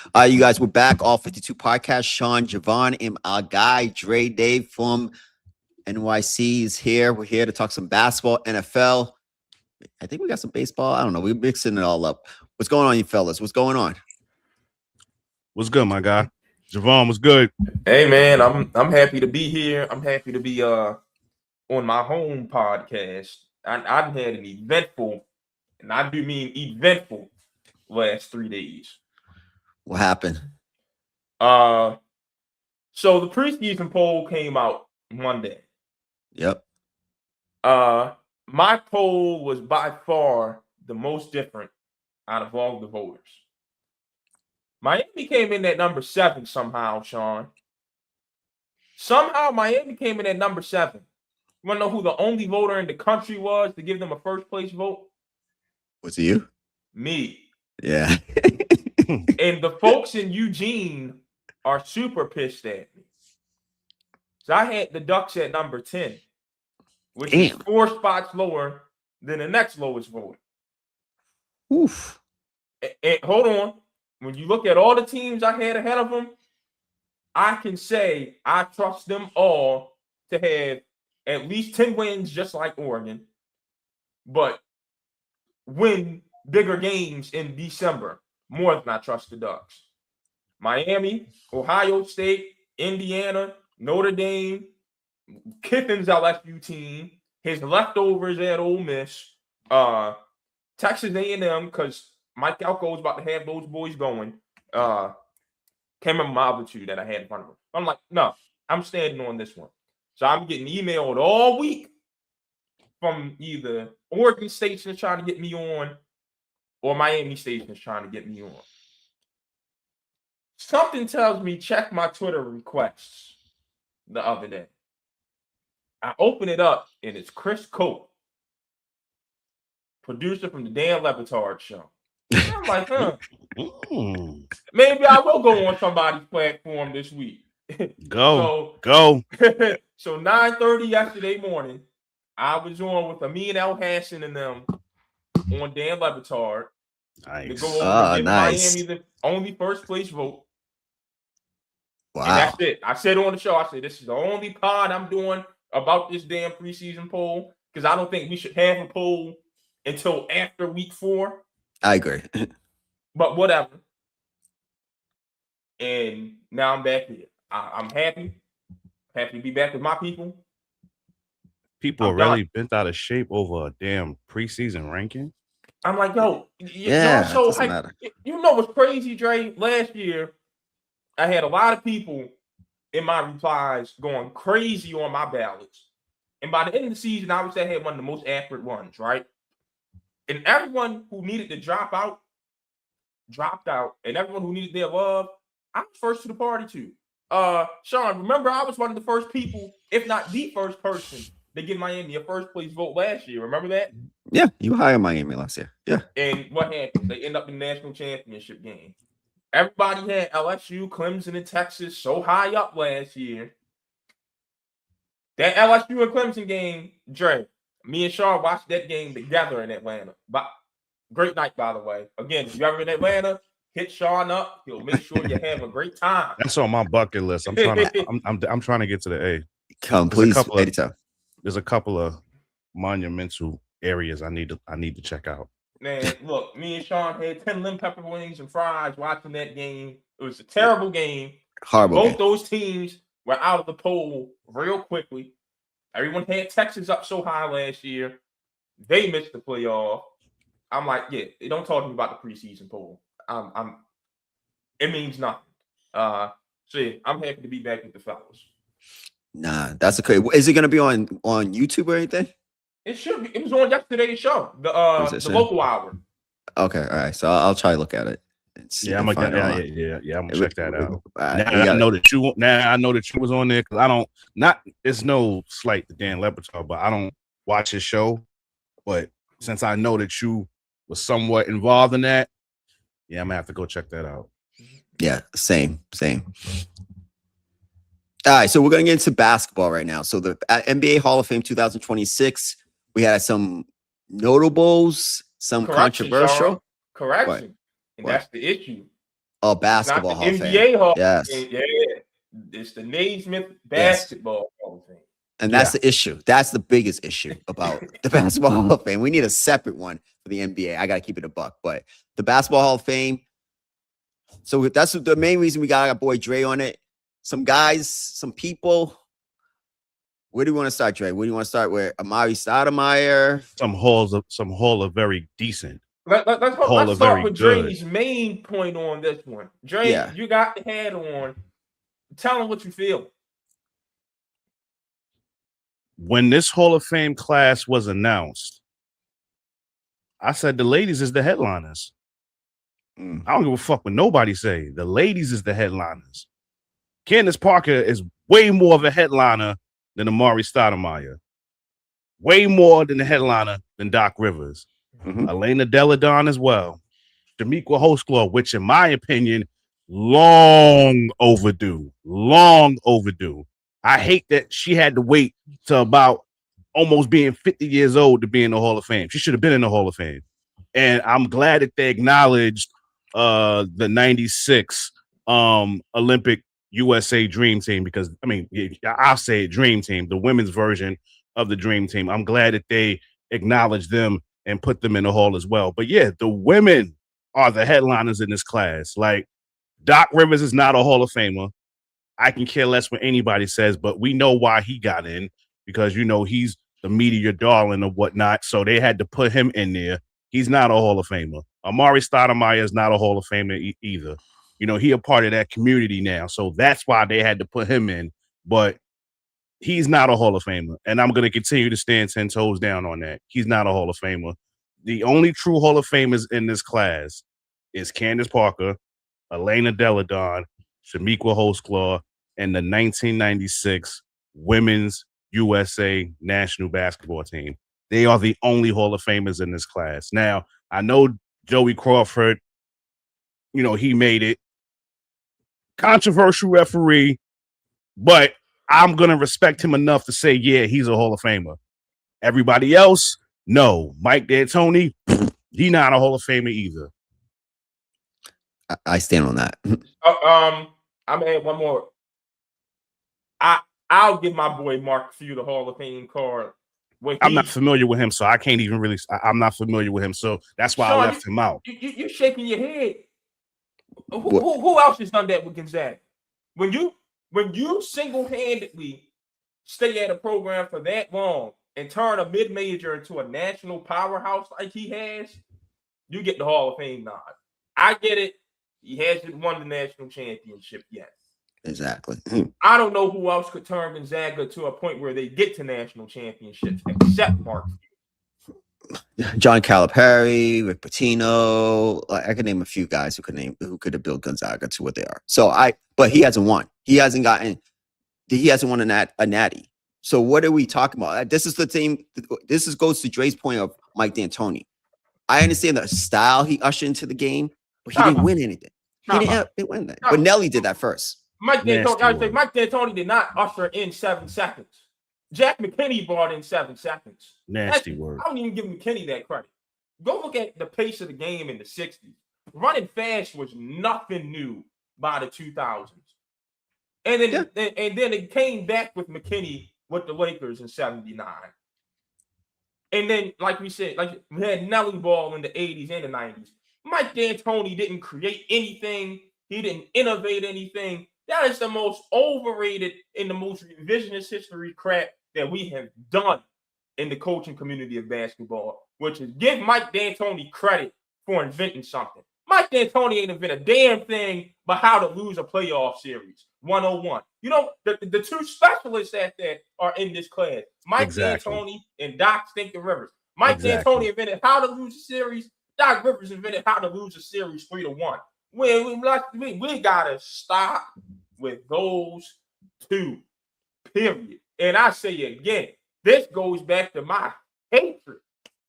You guys, we're back. All 52 podcast. Sean, Javon, and our guy Dre Dave from NYC is here. We're here to talk some basketball, NFL. I think we got some baseball. I don't know. We're mixing it all up. What's going on, you fellas? What's going on? What's good, my guy? Javon, what's good? Hey man, I'm happy to be here. I'm happy to be on my home podcast. I've had an eventful, and I do mean eventful, last 3 days. What happened? So the preseason poll came out Monday. Yep. My poll was by far the most different out of all the voters. Miami came in at number 7 somehow, Sean. Somehow Miami came in at number 7. You want to know who the only voter in the country was to give them a first place vote? Was it you? Me. Yeah. And the folks in Eugene are super pissed at me. So I had the Ducks at number 10, which is 4 spots lower than the next lowest voter. Oof. And hold on. When you look at all the teams I had ahead of them, I can say I trust them all to have at least 10 wins, just like Oregon, but win bigger games in December more than I trust the Ducks. Miami, Ohio State, Indiana, Notre Dame, Kiffin's LSU team, his leftovers at Ole Miss, Texas A&M, because Mike Elko is about to have those boys going. Can't remember my other two that I had in front of him. I'm like, no, I'm standing on this one. So I'm getting emailed all week from either Oregon stations trying to get me on or Miami stations trying to get me on. Something tells me check my Twitter requests the other day. I open it up and it's Chris Cope, producer from the Dan LeBatard Show. And I'm like, maybe I will go on somebody's platform this week. Go. So 9:30 yesterday morning, I was on with Amin El Hassan and them on Dan LeBatard. Nice. To go over and give Miami the only first place vote. Wow. And that's it. I said on the show, I said, this is the only pod I'm doing about this damn preseason poll, because I don't think we should have a poll until after week 4. I agree. But whatever. And now I'm back here. I'm happy. Happy to be back with my people. People are really bent out of shape over a damn preseason ranking. I'm like, yo, yeah, so doesn't matter. You know what's crazy, Dre? Last year, I had a lot of people in my replies going crazy on my ballots. And by the end of the season, I would say I had one of the most accurate ones, right? And everyone who needed to drop out, dropped out. And everyone who needed their love, I was first to the party too. Sean, remember I was one of the first people, if not the first person, to give Miami a first place vote last year. Remember that? Yeah, you hired Miami last year. Yeah. And what happened? They end up in the national championship game. Everybody had LSU, Clemson, and Texas so high up last year. That LSU and Clemson game, Dre, me and Sean watched that game together in Atlanta. But great night, by the way. Again, if you're ever in Atlanta, hit Sean up. He'll make sure you have a great time. That's on my bucket list. I'm trying to get to the A. Come, please, anytime. There's a couple of monumental areas I need to check out. Man, look, me and Sean had 10 lemon pepper wings and fries watching that game. It was a terrible game. Horrible. Both those teams were out of the poll real quickly. Everyone had Texas up so high last year. They missed the playoff. I'm like, yeah, don't talk to me about the preseason poll. It means nothing. So yeah, I'm happy to be back with the fellas. Nah, that's okay. Is it gonna be on YouTube or anything? It should be. It was on yesterday's show, the local hour. Okay, all right. So I'll try to look at it. Yeah, I'm gonna check that out. I know that you was on there, because it's no slight to Dan LeBatard, but I don't watch his show. But since I know that you was somewhat involved in that, yeah, I'm gonna have to go check that out. Yeah, same. All right, so we're going to get into basketball right now. So the NBA Hall of Fame 2026, we had some notables, some controversial. Correction. And that's the issue. Oh, basketball Hall of Fame. NBA Hall yes. Fame. Yeah. It's the Naismith Basketball Hall of Fame. And that's the issue. That's the biggest issue about the Basketball Hall of Fame. We need a separate one for the NBA. I got to keep it a buck. But the Basketball Hall of Fame. So that's the main reason we got our boy Dre on it. Some guys, some people. Where do you want to start, Dre? Where do you want to start with? Amari Stoudemire? Some Hall of very decent. Let's start with Dre's main point on this one. Dre, you got the hat on. Tell them what you feel. When this Hall of Fame class was announced, I said the ladies is the headliners. I don't give a fuck what nobody say. The ladies is the headliners. Candace Parker is way more of a headliner than Amari Stoudemire. Way more than the headliner than Doc Rivers. Elena Deladon as well. Shamiqua Holdsclaw, which in my opinion, long overdue. Long overdue. I hate that she had to wait to about almost being 50 years old to be in the Hall of Fame. She should have been in the Hall of Fame. And I'm glad that they acknowledged the 96 Olympic USA Dream Team, because, I mean, I'll say Dream Team, the women's version of the Dream Team. I'm glad that they acknowledged them and put them in the Hall as well. But yeah, the women are the headliners in this class. Like, Doc Rivers is not a Hall of Famer. I can care less what anybody says, but we know why he got in, because, you know, he's the media darling or whatnot. So they had to put him in there. He's not a Hall of Famer. Amari Stoudemire is not a Hall of Famer either. You know, he a part of that community now. So that's why they had to put him in. But he's not a Hall of Famer. And I'm going to continue to stand 10 toes down on that. He's not a Hall of Famer. The only true Hall of Famers in this class is Candace Parker, Elena Deladon, Shamiqua Holdsclaw, and the 1996 Women's USA National Basketball Team. They are the only Hall of Famers in this class. Now, I know Joey Crawford, you know, he made it. Controversial referee, but I'm going to respect him enough to say, yeah, he's a Hall of Famer. Everybody else, no. Mike D'Antoni, he not a Hall of Famer either. I stand on that. I'm going to add one more. I'll give my boy Mark Few the Hall of Fame card. I'm not familiar with him, so I can't even really. I'm not familiar with him, so that's why I left him out. You're shaking your head. Who else has done that with Gonzaga? When you single-handedly stay at a program for that long and turn a mid-major into a national powerhouse like he has, you get the Hall of Fame nod. I get it. He hasn't won the national championship yet. Exactly. I don't know who else could turn Gonzaga to a point where they get to national championships except Mark. John Calipari, Rick Pitino. I could name a few guys who could have built Gonzaga to what they are. But he hasn't won. He hasn't won a natty. So what are we talking about? This is the team. Goes to Dre's point of Mike D'Antoni. I understand the style he ushered into the game, but he didn't win anything. He didn't win that. But Nelly did that first. Mike D'Antoni did not usher in 7 seconds. Jack McKinney brought in 7 seconds. Nasty word. I don't even give McKinney that credit. Go look at the pace of the game in the 60s. Running fast was nothing new by the 2000s. And then it came back with McKinney with the Lakers in 79. And then, like we said, we had Nelly Ball in the 80s and the 90s. Mike D'Antoni didn't create anything. He didn't innovate anything. That is the most overrated and the most revisionist history crap that we have done in the coaching community of basketball, which is give Mike D'Antoni credit for inventing something. Mike D'Antoni ain't invented a damn thing but how to lose a playoff series, 101. You know, the two specialists that are in this class, Mike D'Antoni and Doc Stinking Rivers. Mike D'Antoni invented how to lose a series. Doc Rivers invented how to lose a series 3-1. We gotta stop with those two, period. And I say again, this goes back to my hatred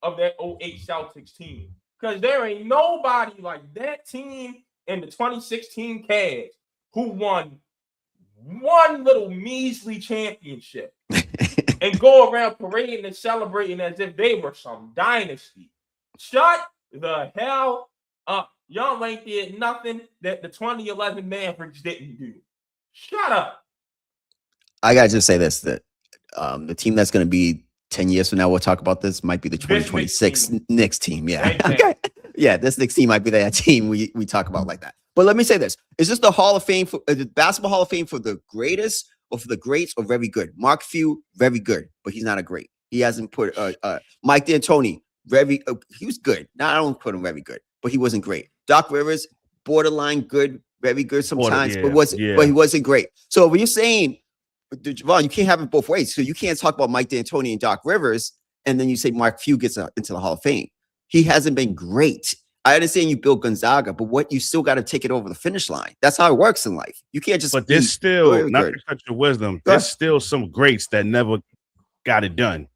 of that 08 Celtics team, because there ain't nobody like that team in the 2016 Cavs who won one little measly championship and go around parading and celebrating as if they were some dynasty. Shut the hell up. Y'all ain't did nothing that the 2011 Mavericks didn't do. Shut up. I gotta just say this: that the team that's going to be 10 years from now, we'll talk about this, might be the 2026 Knicks team. Yeah. Exactly. Okay. Yeah, this Knicks team might be that team we talk about like that. But let me say this: is this the Hall of Fame for the basketball Hall of Fame for the greatest or for the greats or very good? Mark Few, very good, but he's not a great. He hasn't put Mike D'Antoni, he was good. Now I don't put him very good, but he wasn't great. Doc Rivers, borderline good, very good sometimes, but he wasn't great. So when you're saying, Javon, you can't have it both ways. So you can't talk about Mike D'Antoni and Doc Rivers, and then you say Mark Few gets into the Hall of Fame. He hasn't been great. I understand you built Gonzaga, but you still got to take it over the finish line. That's how it works in life. You can't just. But there's still, not to cut your wisdom, there's still some greats that never got it done.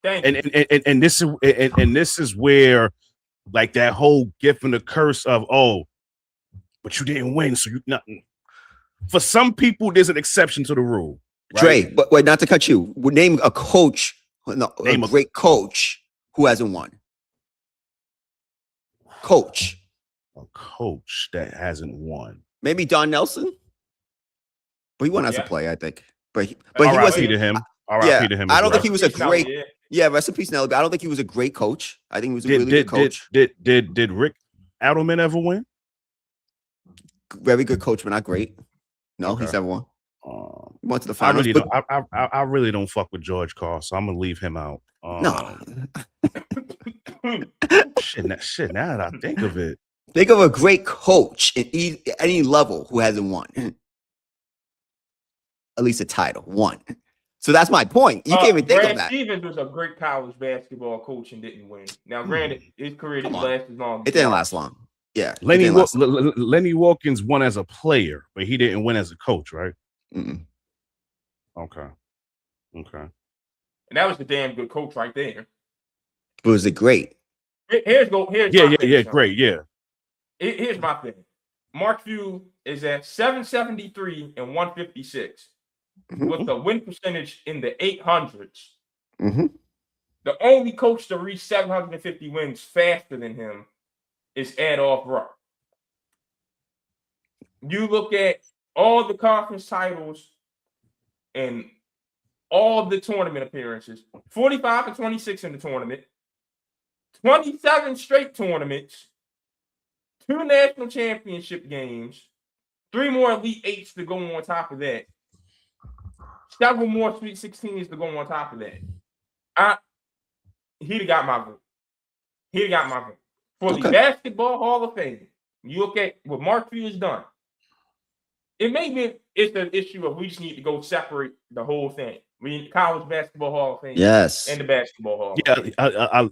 And this is where, like, that whole gift and the curse of, but you didn't win, so you nothing. For some people, there's an exception to the rule. Right? Dre, but wait, not to cut you. Name a coach, a great coach who hasn't won. A coach that hasn't won. Maybe Don Nelson, but he won as a player, I think. But he wasn't to him. R.I.P. to him. I don't think he was a great. Yeah, rest in peace, Nelly. But I don't think he was a great coach. I think he was a really good coach. Did Rick Adelman ever win? Very good coach, but not great. No, he's never won. He went to the finals. I really don't fuck with George Carl, so I'm gonna leave him out. No. Shit. Now that I think of it, think of a great coach at any level who hasn't won at least a title. One. So that's my point. You can't even think of that. Stevens was a great college basketball coach and didn't win. Now, granted, his career didn't last as long. It didn't last long. Yeah. Lenny Wilkins won as a player, but he didn't win as a coach, right? Mm-mm. Okay. And that was the damn good coach right there. But was it great? Here's great, yeah. Here's my thing. Mark Few is at 773 and 156 with a win percentage in the 800s. Mm-hmm. The only coach to reach 750 wins faster than him is Adolph Rupp. You look at all the conference titles and all the tournament appearances, 45 and 26 in the tournament, 27 straight tournaments, 2 national championship games, 3 more Elite Eights to go on top of that, several more Sweet 16s to go on top of that. He'd have got my vote. For the Basketball Hall of Fame, you look at what Mark Few has done. It's the issue of we just need to go separate the whole thing. We need the College Basketball Hall of Fame, and the Basketball Hall of Fame.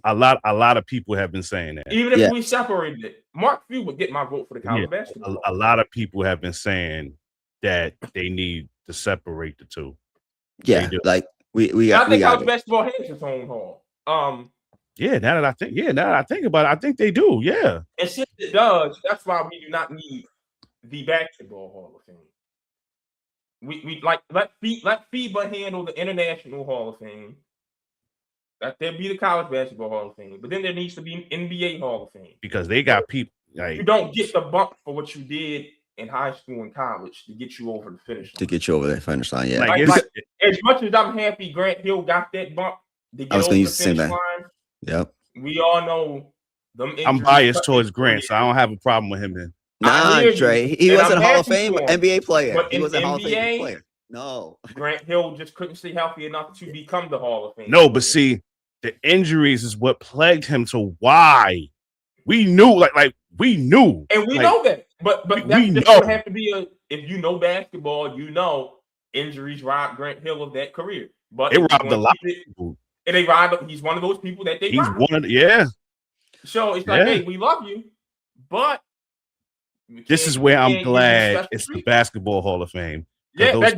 A lot of people have been saying that. Even if we separated it, Mark Few would get my vote for the College Basketball. A lot of people have been saying that they need to separate the two. Yeah, like we got. I think College Basketball has its own hall. Now that I think about it, I think they do. Yeah, and since it does, that's why we do not need the Basketball Hall of Fame. We let FIBA handle the International Hall of Fame. That there be the College Basketball Hall of Fame, but then there needs to be an NBA Hall of Fame because they got people. Like, you don't get the bump for what you did in high school and college to get you over the finish line. To get you over the finish line, yeah. Like, as much as I'm happy Grant Hill got that bump to get over the finish line. Yep. We all know them. I'm biased towards Grant, so I don't have a problem with him then. Nah, Dre. He wasn't a Hall of Fame NBA player. But he wasn't a Hall of Fame player. No. Grant Hill just couldn't stay healthy enough to become the Hall of Fame. No, but see, the injuries is what plagued him to why. We knew, we knew. And we know that. But that's just going to have to be if you know basketball, you know injuries robbed Grant Hill of that career. But it robbed a lot of people. And they robbed. He's one of those people that they robbed. So it's like, hey, we love you, but this is where I'm glad it's the Basketball Hall of Fame. Yeah, those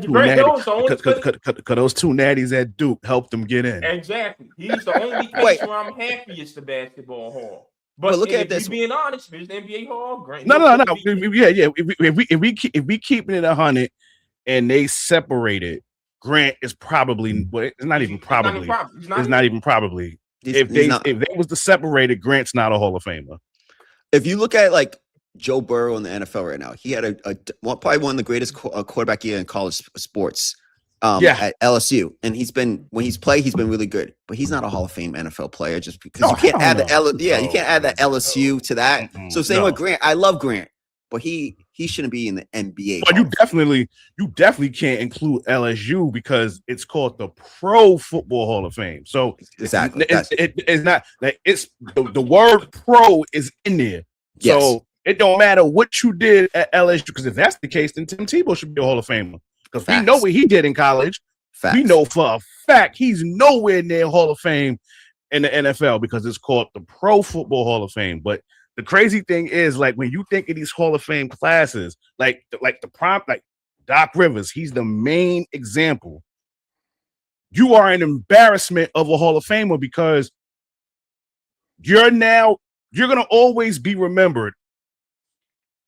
two natties at Duke helped them get in. Exactly. He's the only case where I'm happy it's the Basketball Hall. But look at this. Being honest, if it's the NBA Hall, great. No. Yeah. If we keeping it 100 and they separated, Grant is probably. Well, it's not even probably. It's not even probably. If they was the separated, Grant's not a Hall of Famer. If you look at Joe Burrow in the NFL right now. He had probably one of the greatest quarterback year in college sports. At LSU, and when he's played, he's been really good, but he's not a Hall of Fame NFL player just because you can't add you can't add the LSU to that. So same with Grant. I love Grant, but he shouldn't be in the NBA. But you definitely can't include LSU because it's called the Pro Football Hall of Fame. So exactly, it's not like it's the word pro is in there. Yes. So it don't matter what you did at LSU, because if that's the case, then Tim Tebow should be a Hall of Famer. Because we know what he did in college. Facts. We know for a fact he's nowhere near Hall of Fame in the NFL because it's called the Pro Football Hall of Fame. But the crazy thing is, like, when you think of these Hall of Fame classes, like Doc Rivers, he's the main example. You are an embarrassment of a Hall of Famer because you're going to always be remembered.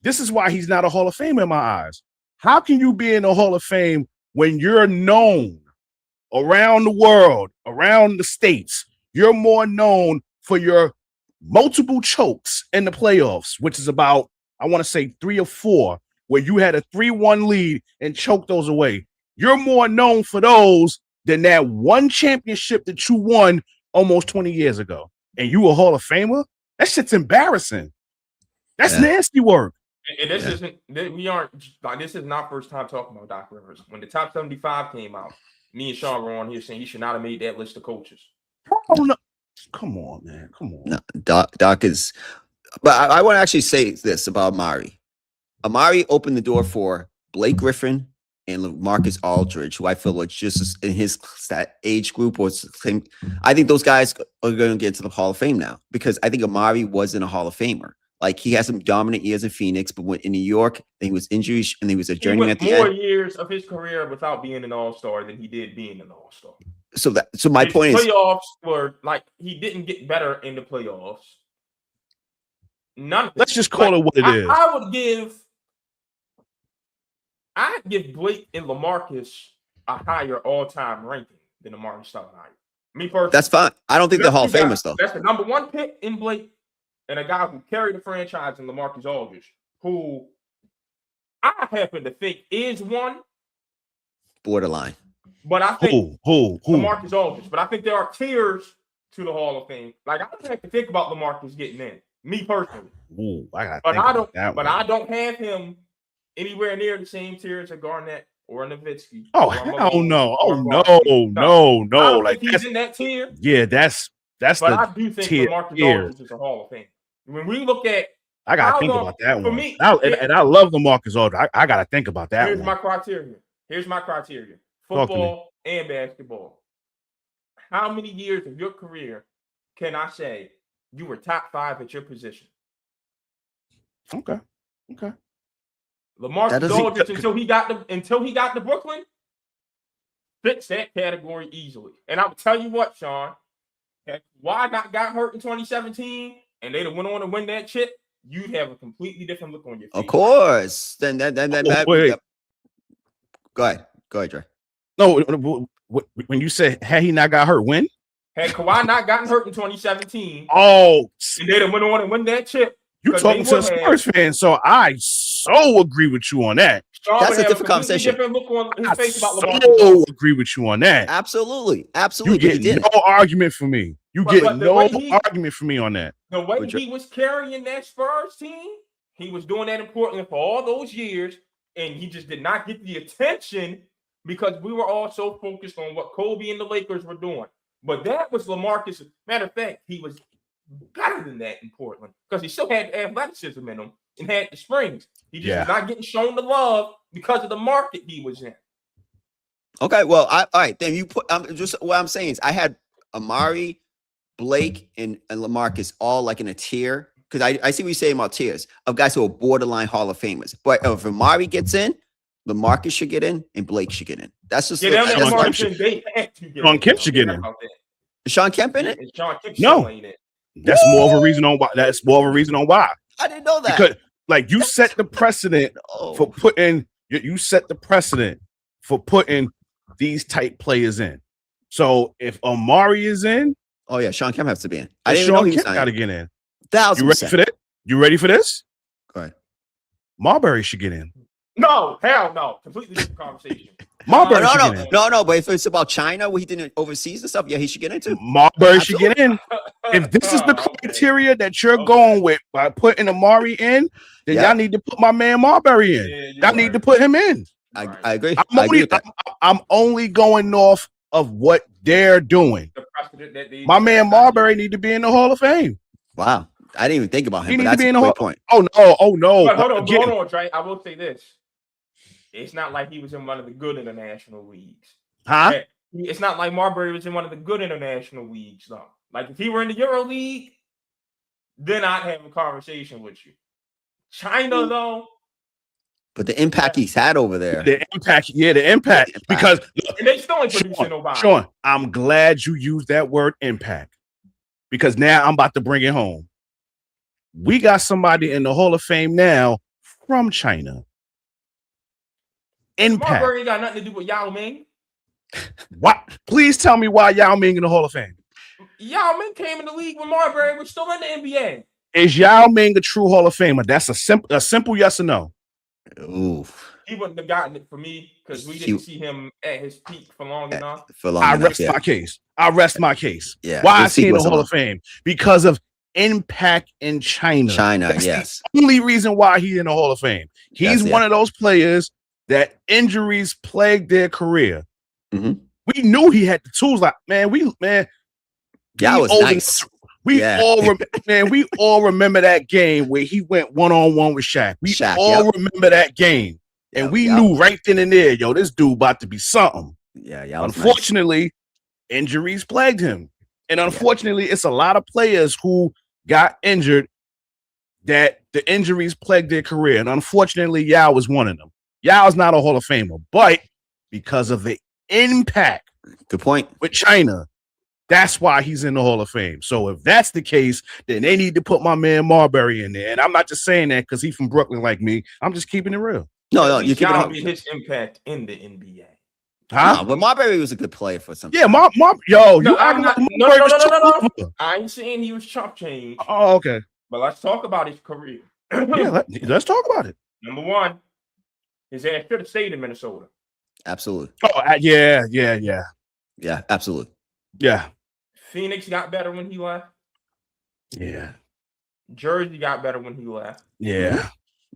This is why he's not a Hall of Famer in my eyes. How can you be in the Hall of Fame when you're known around the world, around the states? You're more known for your multiple chokes in the playoffs, which is about, I want to say 3 or 4, where you had a 3-1 lead and choked those away. You're more known for those than that one championship that you won almost 20 years ago. And you a Hall of Famer? That shit's embarrassing. That's nasty work. And this this is not first time talking about Doc Rivers. When the top 75 came out, me and Sean were on here saying you should not have made that list of coaches. Oh, no. Come on, man. Come on. No, Doc is, but I want to actually say this about Amari. Amari opened the door for Blake Griffin and LaMarcus Aldridge, who I feel was just in that age group or same. I think those guys are going to get into the Hall of Fame now because I think Amari wasn't a Hall of Famer. Like, he had some dominant years in Phoenix, but went in New York, then he was injured, and he was a journeyman at the end. More years of his career without being an All-Star than he did being an All-Star. So my point is, playoffs were like he didn't get better in the playoffs. Let's just call it what it is. I'd give Blake and LaMarcus a higher all-time ranking than Amari Stoudemire. Me personally, that's fine. I don't think they're Hall of Famers though. That's the number 1 pick in Blake. And a guy who carried the franchise in LaMarcus Aldridge, who I happen to think is one. Borderline. But I think who? LaMarcus Aldridge. But I think there are tiers to the Hall of Fame. Like, I don't have to think about LaMarcus getting in. Me personally. I don't have him anywhere near the same tiers as Garnett or Nowitzki. Oh, hell no. Oh, no. Like, he's in that tier. Yeah, that's but I do think LaMarcus Aldridge is a Hall of Fame. When we look at, I gotta think about that for one. Me, and I love LaMarcus Aldridge. I gotta think about that. Here's my criteria: football and basketball. How many years of your career can I say you were top 5 at your position? Okay. LaMarcus Aldridge until he got to Brooklyn fits that category easily. And I will tell you what, Sean. Why not got hurt in 2017 and they'd have went on to win that chip, you'd have a completely different look on your face. Of course. Then wait. Go ahead, Dre. No, when you said had he not got hurt, when? Had Kawhi not gotten hurt in 2017, and they'd have went on and win that chip. You talking to a Spurs fan, so I so agree with you on that. That's a different conversation. Different look on his face about LeBron. Agree with you on that. Absolutely. You get no argument from me. Argument from me on that. The way he was carrying that Spurs team, he was doing that in Portland for all those years, and he just did not get the attention because we were all so focused on what Kobe and the Lakers were doing. But that was LaMarcus. Matter of fact, he was better than that in Portland because he still had athleticism in him and had the springs. He just was not getting shown the love because of the market he was in. Okay, well, all right. Then you put just what I'm saying is I had Amari, Blake, and LaMarcus all like in a tier because I see what you're saying about tiers of guys who are borderline Hall of Famers. But if Amari gets in, LaMarcus should get in, and Blake should get in. That's just Sean Kemp should get in. Is Sean Kemp in it? That's more of a reason on why. That's more of a reason on why. I didn't know that. Because like you set the precedent for putting these type players in. So if Amari is in, oh yeah, Sean Kemp has to be in. I didn't know he got to get in. 1,000%. You ready for that? You ready for this? Go ahead. Marbury should get in. No, hell no. Completely different conversation. Marbury should get in. No. But if it's about China, where he didn't overseas and stuff, yeah, he should get into. Marbury should get in. If this is the criteria that you're going with by putting Amari in, then y'all need to put my man Marbury in. Y'all need to put him in. I agree. I'm only going off of what they're doing. My man Marbury need to be in the Hall of Fame. Wow. I didn't even think about him. He but need that's to be in a the great point. Oh no. But hold on, Trey. I will say this. It's not like he was in one of the good international leagues. Huh? It's not like Marbury was in one of the good international leagues, though. Like, if he were in the Euro League, then I'd have a conversation with you. China, though. But the impact he's had over there. The impact. Because and they still ain't producing nobody. Sean, I'm glad you used that word impact. Because now I'm about to bring it home. We got somebody in the Hall of Fame now from China. Impact. Marbury got nothing to do with Yao Ming. What? Please tell me why Yao Ming in the Hall of Fame. Yao Ming came in the league when Marbury was still in the NBA. Is Yao Ming a true Hall of Famer? That's a simple yes or no. Ooh. He wouldn't have gotten it for me because we didn't see him at his peak for long enough. I rest my case. Yeah. Why is he in the Hall of Fame? Because of impact in China. That's the only reason why he's in the Hall of Fame. He's one of those players that injuries plagued their career. Mm-hmm. We knew he had the tools. Like, yeah, was nice. We all remember that game where he went one-on-one with Shaq. We remember that game. And we knew right then and there, this dude about to be something. Yeah. Unfortunately, injuries plagued him. And unfortunately, it's a lot of players who got injured that the injuries plagued their career. And unfortunately, Yao was one of them. Yao's not a Hall of Famer, but because of the impact, good point, with China, that's why he's in the Hall of Fame. So if that's the case, then they need to put my man Marbury in there. And I'm not just saying that because he's from Brooklyn like me. I'm just keeping it real. No, you keep it his impact in the NBA. Huh? No, but Marbury was a good player for something. Yeah, no. I ain't saying he was chump change. Oh, okay. But let's talk about his career. Let's talk about it. Number one, his ass should have stayed in Minnesota. Absolutely. Oh, yeah. Yeah, absolutely. Yeah. Phoenix got better when he left. Yeah. Jersey got better when he left. Yeah.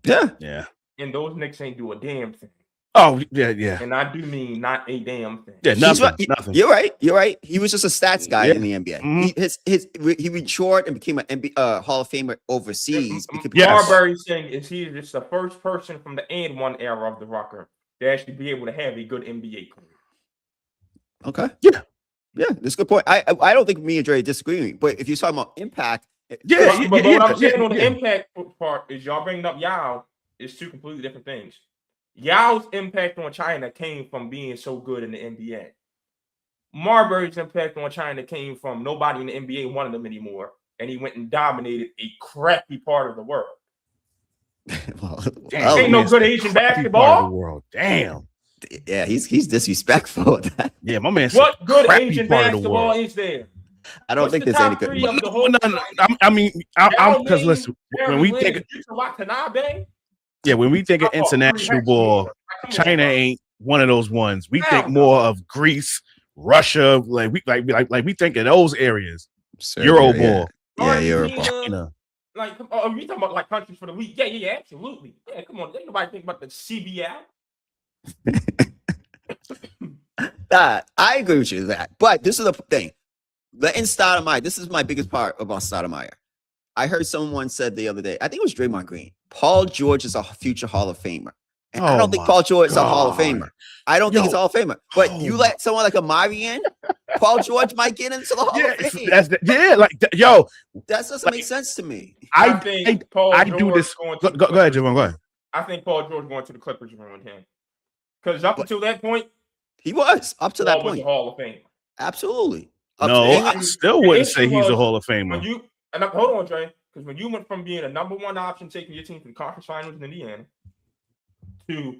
Yeah. And those Knicks ain't do a damn thing. Oh, yeah. And I do mean not a damn thing. Yeah, nothing. You're right. He was just a stats guy in the NBA. Mm-hmm. He matured and became a Hall of Famer overseas. Marbury's saying is he just the first person from the and one era of the Rocker to actually be able to have a good NBA career. Okay. Yeah, that's a good point. I don't think me and Dre disagree, but if you're talking about impact, but what I'm saying on the impact part is y'all bringing up Yao is two completely different things. Yao's impact on China came from being so good in the NBA. Marbury's impact on China came from nobody in the NBA wanted him anymore, and he went and dominated a crappy part of the world. Ain't no good Asian basketball. Part of the world. Damn. Yeah, he's disrespectful with that. Yeah, my man. What good Asian basketball is there? I don't think there's any good. I'm because listen, when we think when we think of international ball, China ain't one of those ones. We think more of Greece, Russia, like we think of those areas. Euro ball. Yeah, Euro ball. China. Like, are we talking about like countries for the week? Yeah, absolutely. Yeah, come on. Ain't nobody think about the CBL. I agree with you that. But this is the thing. Letting Stoudemire, this is my biggest part about Stoudemire. I heard someone said the other day, I think it was Draymond Green, Paul George is a future Hall of Famer. And I don't think Paul George is a Hall of Famer. I don't think it's a Hall of Famer. But you let someone like Amari in, Paul George might get into the Hall of Fame. That doesn't make sense to me. I think Paul George do this. Go ahead, Javon. Go ahead. I think Paul George going to the Clippers ruined him. Because up until that point, he was up to that point. Was a Hall of Famer. Absolutely. I still wouldn't say he's a Hall of Famer. Hold on, Trey. Because when you went from being a number one option, taking your team to the conference finals in Indiana, to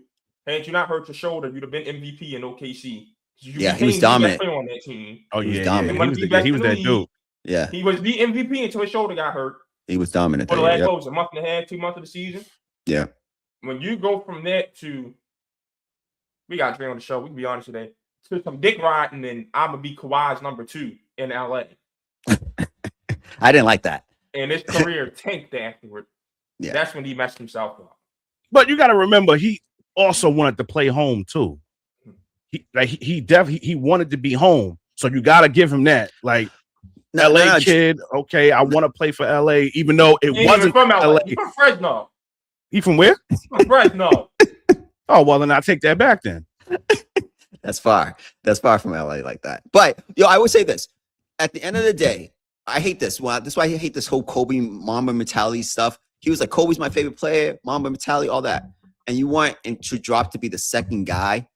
had you not hurt your shoulder, you'd have been MVP in OKC. He was dominant on that team. Oh, he was dominant. He was that dude. Yeah, he was the MVP until his shoulder got hurt. He was dominant. For the last a month and a half, 2 months of the season. Yeah. when you go from that to, we got Dre on the show, we can be honest today, to some dick riding, and I'm going to be Kawhi's number 2 in LA. I didn't like that. And his career tanked afterward. Yeah. That's when he messed himself up. But you got to remember, he also wanted to play home too. He definitely wanted to be home. So you got to give him that. Like, LA kid, okay, I want to play for LA, even though it wasn't from LA. He's from Fresno. He from where? From Fresno. Oh, well, then I take that back then. That's far. That's far from LA like that. But I would say this. At the end of the day, I hate this. Well, that's why I hate this whole Kobe Mamba mentality stuff. He was like, Kobe's my favorite player, Mamba mentality, all that. And you want him to drop to be the second guy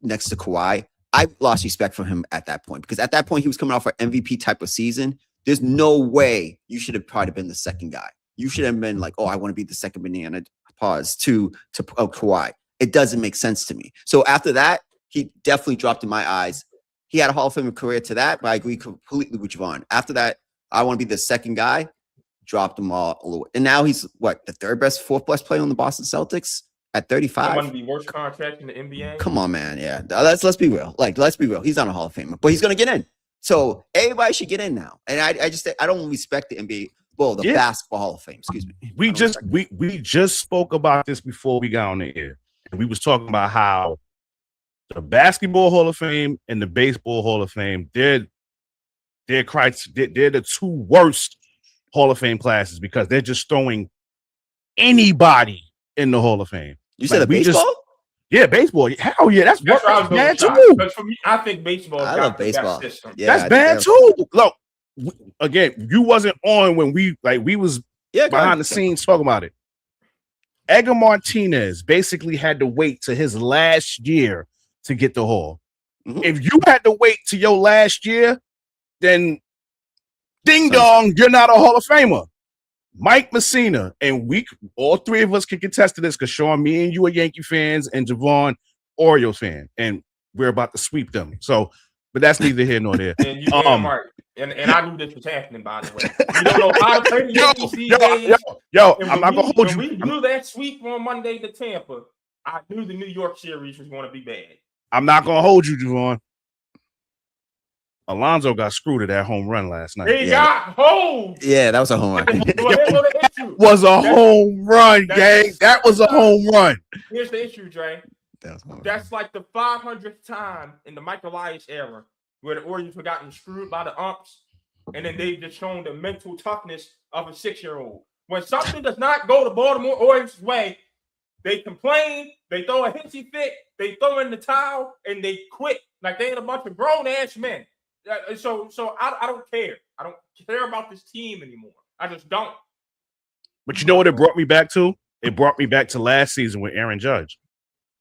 next to Kawhi. I lost respect for him at that point, because at that point he was coming off an MVP type of season. There's no way you should have probably been the second guy. You should have been like, oh, I want to be the second banana to Kawhi. It doesn't make sense to me. So after that, he definitely dropped in my eyes. He had a Hall of Fame career to that, but I agree completely with Javon. After that, I want to be the second guy. Dropped him all over. And now he's what, the fourth best player on the Boston Celtics at 35. One of the worst contracts in the NBA. Come on, man. Yeah, let's be real. Let's be real. He's not a Hall of Famer, but he's gonna get in. So everybody should get in now. And I don't respect the NBA. Well, the Basketball Hall of Fame. Excuse me. We just spoke about this before we got on the air, and we was talking about how the Basketball Hall of Fame and the Baseball Hall of Fame, they're the two worst Hall of Fame classes, because they're just throwing anybody in the Hall of Fame. You said the baseball? Baseball. Hell yeah, that's bad too. But for me, I think baseball. I love baseball. Yeah, that's bad too. Look, again, you wasn't on when we was behind the scenes talking about it. Edgar Martinez basically had to wait to his last year to get the Hall. Mm-hmm. If you had to wait to your last year, then ding dong, you're not a Hall of Famer. Mike Messina, and all three of us can contest to this, because Sean, me and you are Yankee fans, and Javon, Orioles fan, and we're about to sweep them. So, but that's neither here nor there. And you right. And I knew this was happening, by the way. You don't know how to play the Yankees these days. I'm not gonna hold you. When we blew that sweep on Monday to Tampa, I knew the New York series was going to be bad. I'm not gonna hold you, Javon. Alonso got screwed at that home run last night. He got home. Yeah, that was a home run. Was a home run, gang. That was a home run. Here's the issue, Dre. That's like the 500th time in the Mike Elias era where the Orioles have gotten screwed by the umps, and then they've just shown the mental toughness of a 6-year-old. When something does not go the Baltimore Orioles' way, they complain, they throw a hissy fit, they throw in the towel, and they quit like they ain't a bunch of grown-ass men. So I don't care. I don't care about this team anymore. I just don't. But you know what it brought me back to? It brought me back to last season with Aaron Judge.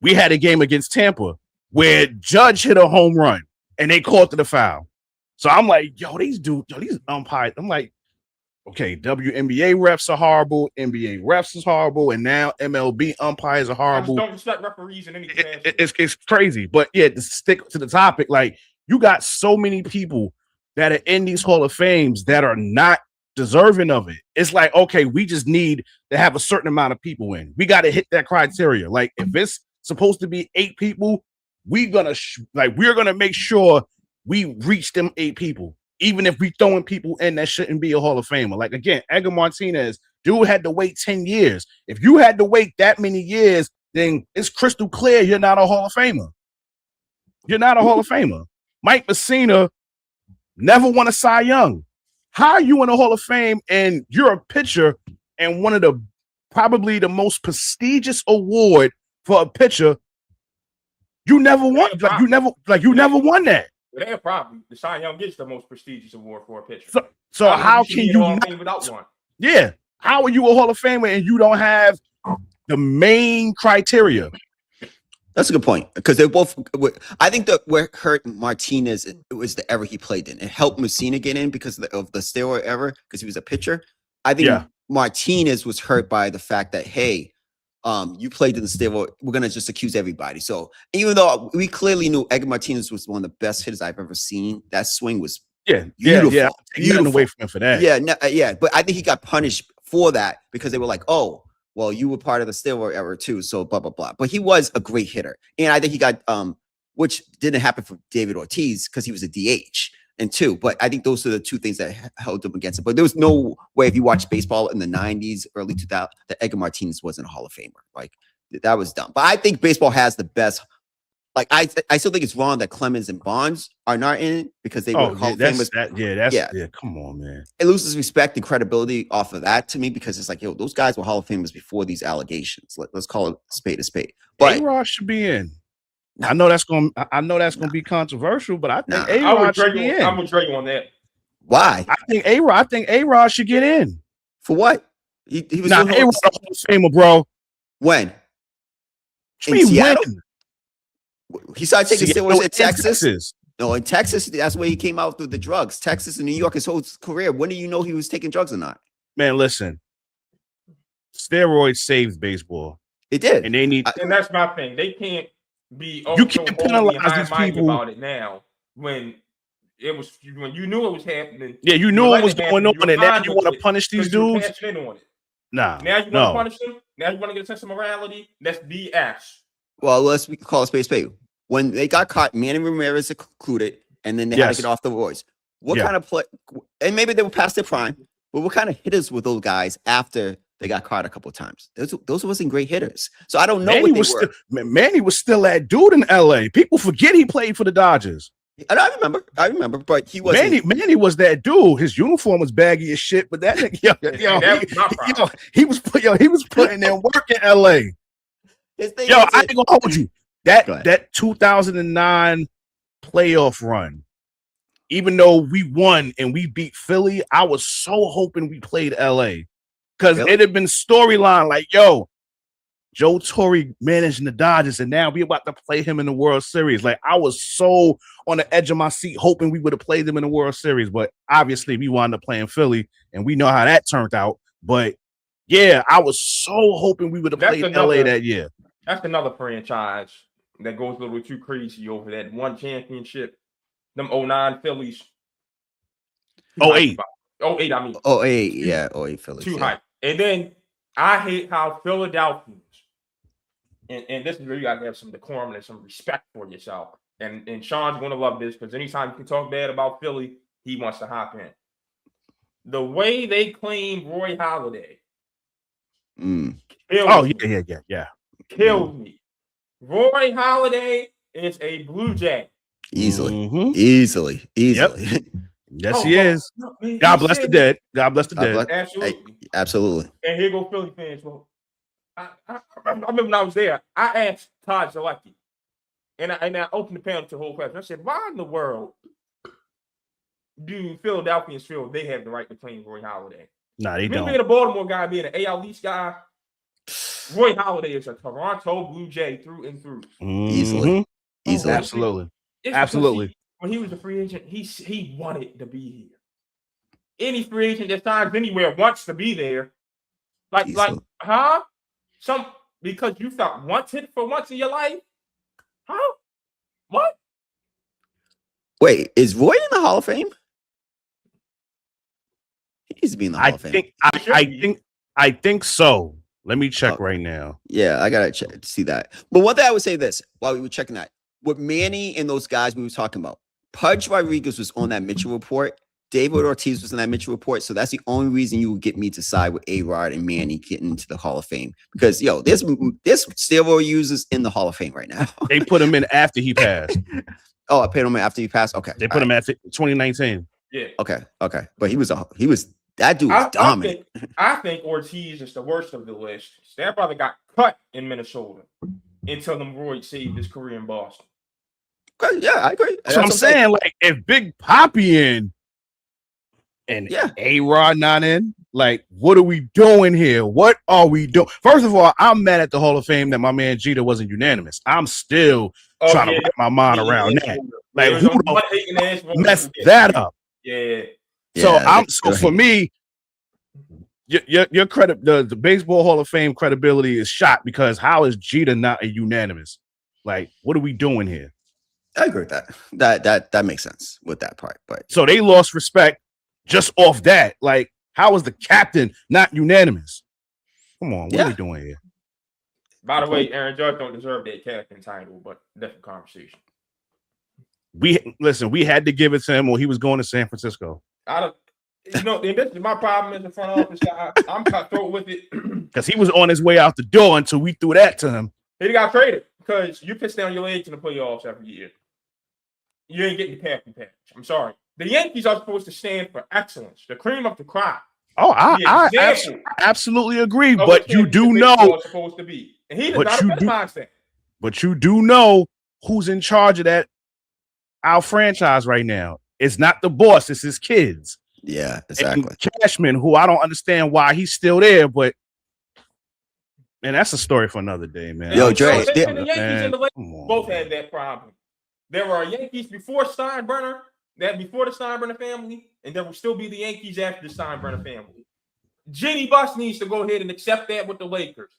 We had a game against Tampa where Judge hit a home run and they called to the foul. So I'm like, these umpires. I'm like, okay, WNBA refs are horrible, NBA refs is horrible, and now MLB umpires are horrible. I just don't respect referees in any capacity. It's crazy. But yeah, to stick to the topic, like, you got so many people that are in these Hall of Fames that are not deserving of it. It's like, okay, we just need to have a certain amount of people in. We got to hit that criteria. Like, if it's supposed to be 8 people, we're gonna make sure we reach them 8 people, even if we throwing people in that shouldn't be a Hall of Famer. Like, again, Edgar Martinez, dude had to wait 10 years. If you had to wait that many years, then it's crystal clear you're not a Hall of Famer. You're not a Hall of Famer. Mike Messina never won a Cy Young. How are you in the Hall of Fame and you're a pitcher and one of the probably the most prestigious award for a pitcher? You never won. You never won that. It ain't a problem. The Cy Young gets the most prestigious award for a pitcher. So how can you not, without one? Yeah. How are you a Hall of Famer and you don't have the main criteria? That's a good point, because they're both. I think that what hurt Martinez, it was the era he played in. It helped Messina get in because of the steroid era, because he was a pitcher. I think Martinez was hurt by the fact that, hey, you played in the steroid, we're gonna just accuse everybody. So even though we clearly knew Edgar Martinez was one of the best hitters I've ever seen, that swing was beautiful. Taking away from him for that. But I think he got punished for that because they were like, oh, well, you were part of the steroid era too, so blah blah blah. But he was a great hitter, and I think he got which didn't happen for David Ortiz because he was a DH and two. But I think those are the two things that held him against it. But there was no way, if you watch baseball in the 90s, early 2000s, that Edgar Martinez wasn't a Hall of Famer. Like that was dumb. But I think baseball has the best. Like I still think it's wrong that Clemens and Bonds are not in it because they were Hall of Famers. Come on, man. It loses respect and credibility off of that to me because it's like, yo, those guys were Hall of Famers before these allegations. Let's call it spade a spade. But A-Rod should be in. I know that's gonna be controversial, but I think A-Rod should be in. I'm with Dre on that. Why? I think A-Rod should get in. For what? He was A-Rod Hall of Famer, bro. When? In Seattle? When? He started taking steroids in Texas. No, in Texas, that's where he came out through the drugs. Texas and New York, his whole career. When do you know he was taking drugs or not? Man, listen. Steroids saved baseball. It did. And they need and that's my thing. They can't be you can't penalize these people about it now when you knew it was happening. Yeah, you knew it was going on, and now you want to punish these dudes. Nah. Now you want to punish them. Now you want to get a sense of morality. That's BS. Well, let's call it space pay. When they got caught, Manny Ramirez included, and then they had to get off the roids. What kind of play? And maybe they were past their prime, but what kind of hitters were those guys after they got caught a couple of times? Those wasn't great hitters. So I don't know what they were. Manny was still that dude in LA. People forget he played for the Dodgers. I remember, but he was Manny was that dude. His uniform was baggy as shit, but that nigga, he was putting in work in LA. I ain't gonna hold you. That 2009 playoff run, even though we won and we beat Philly, I was so hoping we played LA because it had been storyline like, yo, Joe Torre managing the Dodgers, and now we about to play him in the World Series. Like I was so on the edge of my seat, hoping we would have played them in the World Series, but obviously we wound up playing Philly, and we know how that turned out. But yeah, I was so hoping we would have played LA that year. That's another franchise that goes a little too crazy over that one championship. Them 09 Phillies. 08. 08, I mean. 08, yeah. 08 Phillies. Too hype. And then I hate how Philadelphians, and this is where you got to have some decorum and some respect for yourself. And Sean's going to love this because anytime you can talk bad about Philly, he wants to hop in. The way they claim Roy Halladay. Yeah. Killed me. Roy Halladay is a Blue Jay. Easily. Yep. Yes, he is. Man, God bless the dead. God bless the dead. Absolutely. And here go Philly fans. Well, I remember when I was there, I asked Todd Zalecki, and I opened the panel to the whole question. I said, why in the world do Philadelphians feel they have the right to claim Roy Halladay? Nah, they don't. Being a Baltimore guy, being an AL East guy, Roy Halladay is a Toronto Blue Jay through and through. Easily. Absolutely. When he was a free agent, he wanted to be here. Any free agent that signs anywhere wants to be there. Because you felt wanted for once in your life? Huh? What? Wait, is Roy in the Hall of Fame? He needs to be in the Hall of Fame. I think so. Let me check right now. Yeah, I gotta check to see that. But one thing I would say this while we were checking that, with Manny and those guys we were talking about, Pudge Rodriguez was on that Mitchell report. David Ortiz was in that Mitchell report. So that's the only reason you would get me to side with A-Rod and Manny getting into the Hall of Fame. Because, there's steroid users in the Hall of Fame right now. They put him in after he passed. Oh, I paid him after he passed? Okay. They put him after 2019. Yeah. Okay. But that dude was dominant. I think Ortiz is the worst of the list. That brother got cut in Minnesota until them Roy saved his career in Boston. Yeah, I agree. So I'm saying, like, if Big Papi in and A-Rod not in, like, what are we doing here? What are we doing? First of all, I'm mad at the Hall of Fame that my man Jeter wasn't unanimous. I'm still trying to wrap my mind around that. Like, who messed that up? Yeah. So for me, your credit, the Baseball Hall of Fame credibility is shot because how is Jeter not a unanimous? Like, what are we doing here? I agree with that. That makes sense with that part. But so they lost respect just off that. Like, how was the captain not unanimous? Come on, what are we doing here? By the way, Aaron Judge don't deserve that captain title, but different conversation. We had to give it to him when he was going to San Francisco. And this is my problem as a front office guy. I'm cutthroat with it because he was on his way out the door until we threw that to him. He got traded because you piss down your legs in the playoffs every year. You ain't getting the captain patch. I'm sorry. The Yankees are supposed to stand for excellence, the cream of the crop. Oh, I absolutely agree. But you do know supposed to be, and he does not minimize that. But you do know who's in charge of our franchise right now. It's not the boss; it's his kids. Yeah, exactly. And Cashman, who I don't understand why he's still there, but man, that's a story for another day, man. Yo, Dre, the Yankees and the Lakers both had that problem. There were Yankees before Steinbrenner, before the Steinbrenner family, and there will still be the Yankees after the Steinbrenner family. Jenny Buss needs to go ahead and accept that with the Lakers.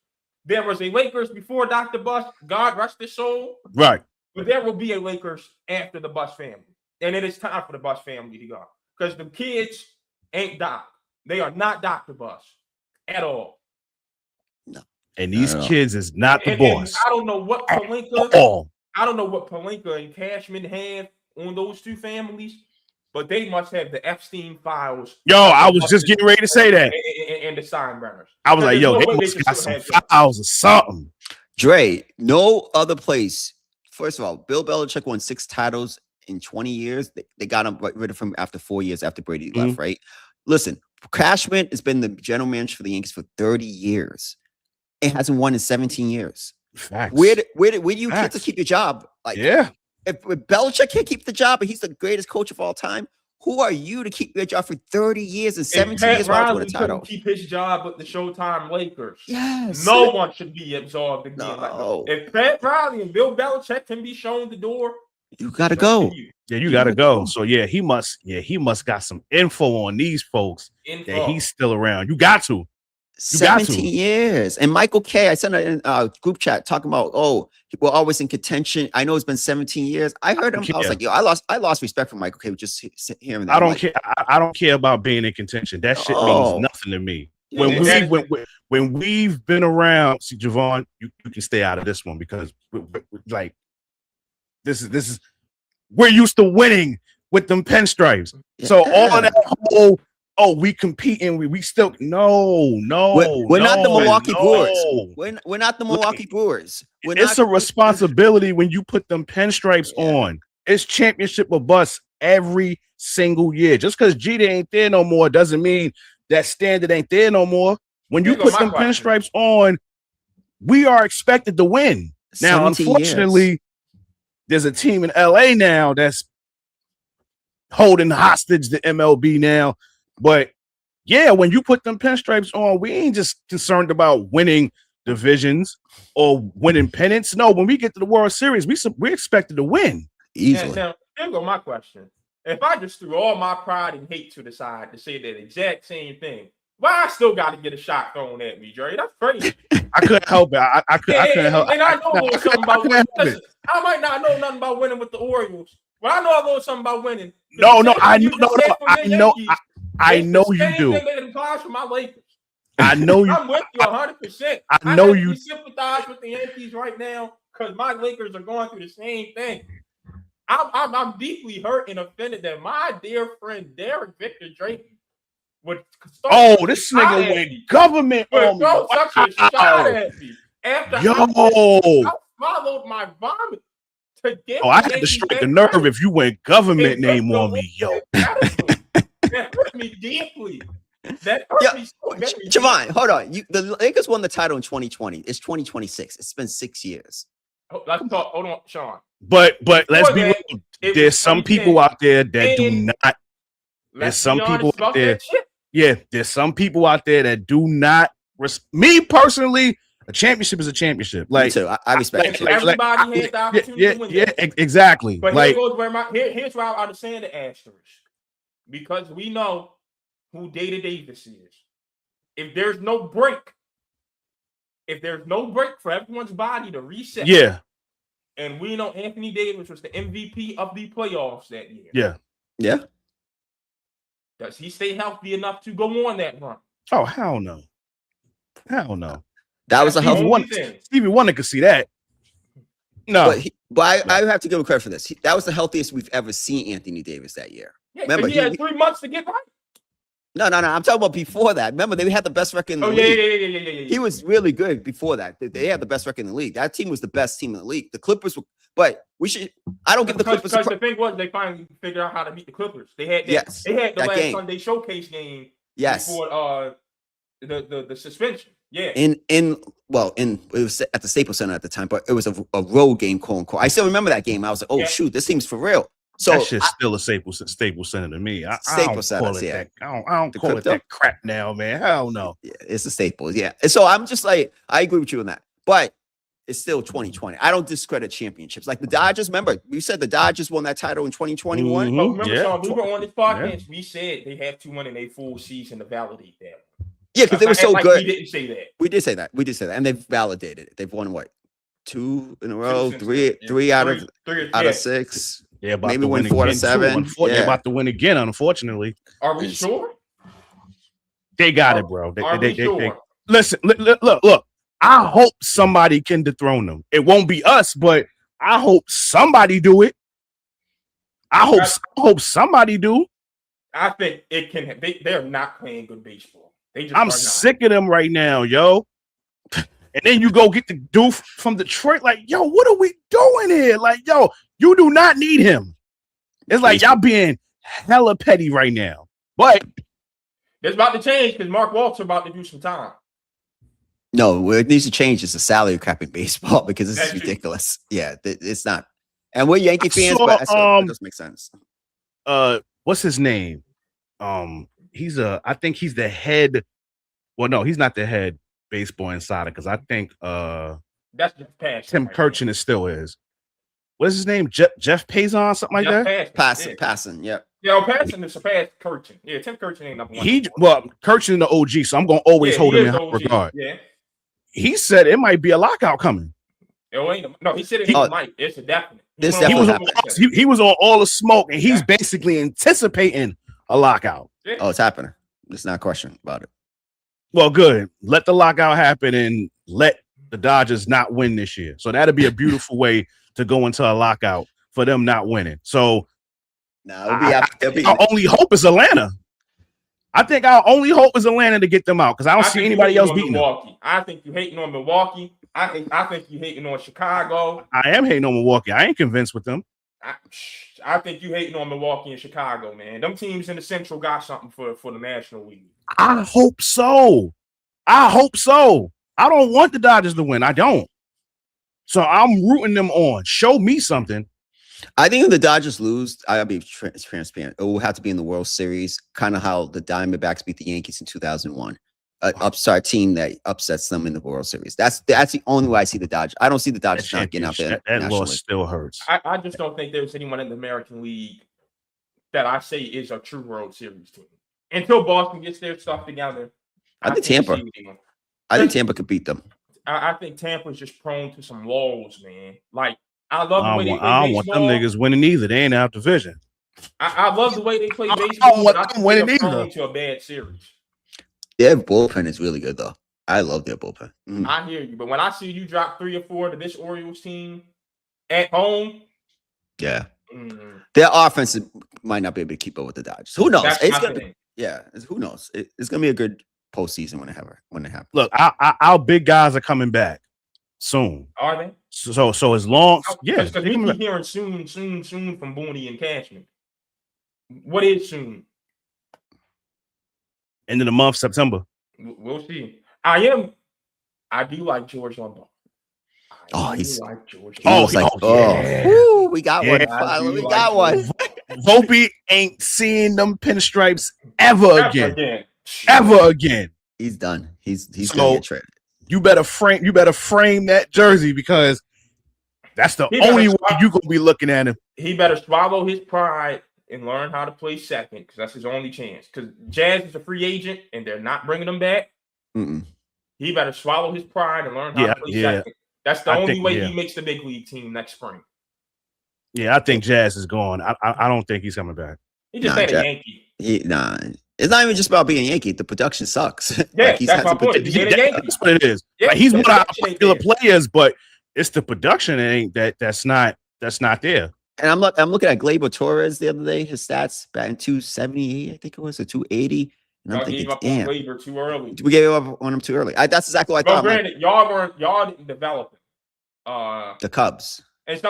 There was a Lakers before Dr. Buss, God rest his soul. Right. But there will be a Lakers after the Buss family. And it is time for the Buss family to go. Because the kids ain't Doc. They are not Dr. Buss at all. No. And these kids is not the boss. I don't know what Palenka. I don't know what Palenka and Cashman have on those two families, but they must have the Epstein files. Yo, I was just getting ready to say that. And the Steinbrenners. I was like, yo, they must got some files or something. Dre, no other place. First of all, Bill Belichick won 6 titles in 20 years. They got him rid of him after 4 years after Brady left, right? Listen, Cashman has been the general manager for the Yankees for 30 years. It hasn't won in 17 years. Facts. Where do you get to keep your job? Like, if Belichick can't keep the job, and he's the greatest coach of all time, who are you to keep your job for 30 years and 17 years without winning a title? Keep his job with the Showtime Lakers. Yes. No one should be absolved again. No. If Pat Riley and Bill Belichick can be shown the door, you gotta go. Yeah, you gotta go. So he must got some info on these folks that he's still around. You got to. 17 years. And Michael K, I sent a group chat talking about, we're always in contention. I know it's been 17 years. I heard him. I was like, yo, I lost respect for Michael K just hearing that. I don't care. I don't care about being in contention. That shit means nothing to me. When we've been around, see, Javon, you can stay out of this one because like this is we're used to winning with them pinstripes. Yeah. So all of that whole we compete and we still we're not the Milwaukee Brewers. We're not the Milwaukee Brewers. It's a responsibility when you put them pinstripes on. It's championship or bust every single year. Just because Jeter ain't there no more doesn't mean that standard ain't there no more. When you put them pinstripes on, we are expected to win. Now, unfortunately, there's a team in LA now that's holding hostage the MLB now. But yeah, when you put them pinstripes on, we ain't just concerned about winning divisions or winning pennants. No, when we get to the World Series, we're expected to win easily. Now, here go my question. If I just threw all my pride and hate to the side to say that exact same thing, why I still got to get a shot thrown at me, Jerry? That's crazy. I couldn't help it. I couldn't help it. And I know a little something about winning. Listen, I might not know nothing about winning with the Orioles, but I know a little something about winning. I know you do. My Lakers. I know you. I'm with you 100%. I know you sympathize with the Yankees right now because my Lakers are going through the same thing. I'm deeply hurt and offended that my dear friend Derek Victor Drake would. This nigga went government on me. Such a shot at me after I swallowed my vomit. I had to strike a nerve if you went government name on me, yo. That hurt me deeply. That hurt me so very Javon, hold on. The Lakers won the title in 2020. It's 2026. It's been 6 years. Let's talk. Hold on, Sean. But let's be real. There's some people out there that do not. There's some people out there. Yeah, there's some people out there that do not. Me personally, a championship is a championship. Like, me too. I respect it. Everybody has the opportunity to win. Yeah, exactly. But here's where I understand the asterisk. Because we know who Data Davis is. If there's no break for everyone's body to reset. Yeah. And we know Anthony Davis was the MVP of the playoffs that year. Yeah. Yeah. Does he stay healthy enough to go on that run? Oh, hell no. Hell no. That was a healthy one. Stevie Wonder could see that. No, but I have to give him credit for this. That was the healthiest we've ever seen Anthony Davis that year. Yeah, remember, he had 3 months to get right. No. I'm talking about before that. Remember, they had the best record in the league. Yeah. He was really good before that. They had the best record in the league. That team was the best team in the league. The Clippers were, but I don't give the Clippers because the thing was they finally figured out how to beat the Clippers. They had the last game. Sunday showcase game. Yes. Before the suspension. Yeah. It was at the Staples Center at the time, but it was a road game, quote unquote. I still remember that game. I was like, oh shoot, this seems for real. So that shit's still a Staples Center to me. I don't call it that crap now, man. Hell no. Yeah, it's a Staples. Yeah. And so I'm just like, I agree with you on that. But it's still 2020. I don't discredit championships. Like the Dodgers, remember, we said the Dodgers won that title in 2021. Mm-hmm. Oh, remember, Sean, we were on this podcast. We said they have to win in a full season to validate that. Yeah, because they were so good. We didn't say that. We did say that. And they've validated it. They've won what? 2 in a row, three out of 6. Yeah, maybe win 4 to 7. They're about to win again, unfortunately. Are we sure? They got it, bro. Sure? Listen, look. I hope somebody can dethrone them. It won't be us, but I hope somebody do it. I hope somebody do. I think it can. They're not playing good baseball. I'm sick of them right now, yo. And then you go get the doof from Detroit. Like, yo, what are we doing here? Like, yo, you do not need him. It's like y'all being hella petty right now. But it's about to change because Mark Walt's about to do some time. No, what it needs to change is the salary cap in baseball because this is ridiculous. Yeah, it's not. And we're Yankee fans, but it doesn't make sense. What's his name? I think he's the head. Well, no, he's not the head baseball insider because I think that's just past. Tim Kirchin still is. What's his name? Jeff Pazon, something like that. Passing, yeah. Yeah, Passing is surpassed Kirchin. Yeah, Tim Kirchin ain't number one. Kirchin the OG, so I'm gonna always hold him in high regard. Yeah. He said it might be a lockout coming. He said it might. It's a definite. He was on all the smoke, and he's basically anticipating a lockout. Yeah. Oh, it's happening. There's not a question about it. Well, good. Let the lockout happen and let the Dodgers not win this year. So that'd be a beautiful way to go into a lockout for them not winning. So our only hope is Atlanta. I think our only hope is Atlanta to get them out because I don't see anybody else beating Milwaukee. them. I think you're hating on Milwaukee. I think you're hating on Chicago. I am hating on Milwaukee. I ain't convinced with them. I think you're hating on Milwaukee and Chicago, man. Them teams in the Central got something for the National League. I hope so. I don't want the Dodgers to win. I don't. So I'm rooting them on. Show me something. I think if the Dodgers lose, I'll be transparent. It will have to be in the World Series, kind of how the Diamondbacks beat the Yankees in 2001. An upstart team that upsets them in the World Series. That's the only way I see the Dodgers. I don't see the Dodgers not getting out there. That loss still hurts. I just don't think there's anyone in the American League that I say is a true World Series team. Until Boston gets their stuff together. I think Tampa could beat them. I think Tampa's just prone to some walls, man. Like, I love the way they play baseball. I don't want them niggas winning either. They ain't out division. I love the way they play baseball. I don't want them winning either. To a bad series. Their bullpen is really good, though. I love their bullpen. I hear you, but when I see you drop 3 or 4 to this Orioles team at home, their offense might not be able to keep up with the Dodgers. Who knows? Who knows? It's gonna be a good postseason when it happens. Look, our big guys are coming back soon. Are they? So as long, because we keep hearing soon from Booney and Cashman. What is soon? End of the month, September. We'll see. I do like George Lombard. Like George. Woo, we got one. Finally, we got one. Volpe ain't seeing them pinstripes ever again. He's done. He's gonna get traded. You better frame that jersey because that's the only way you gonna be looking at him. He better swallow his pride and learn how to play second because that's his only chance. Because Jazz is a free agent and they're not bringing him back. He better swallow his pride and learn how to play second. That's the only way he makes the big league team next spring. Yeah, I think Jazz is gone. I don't think he's coming back. He just had a Yankee. It's not even just about being a Yankee. The production sucks. Yeah, that's my point. That's what it is. Yeah, like, he's one of our popular players, but it's the production that's not there. And I'm looking at Gleyber Torres the other day. His stats batting 278, I think it was, or 280. And I'm thinking, damn, Gleyber too early. We gave up on him too early. That's exactly what I thought. Granted, y'all didn't develop him. The Cubs. And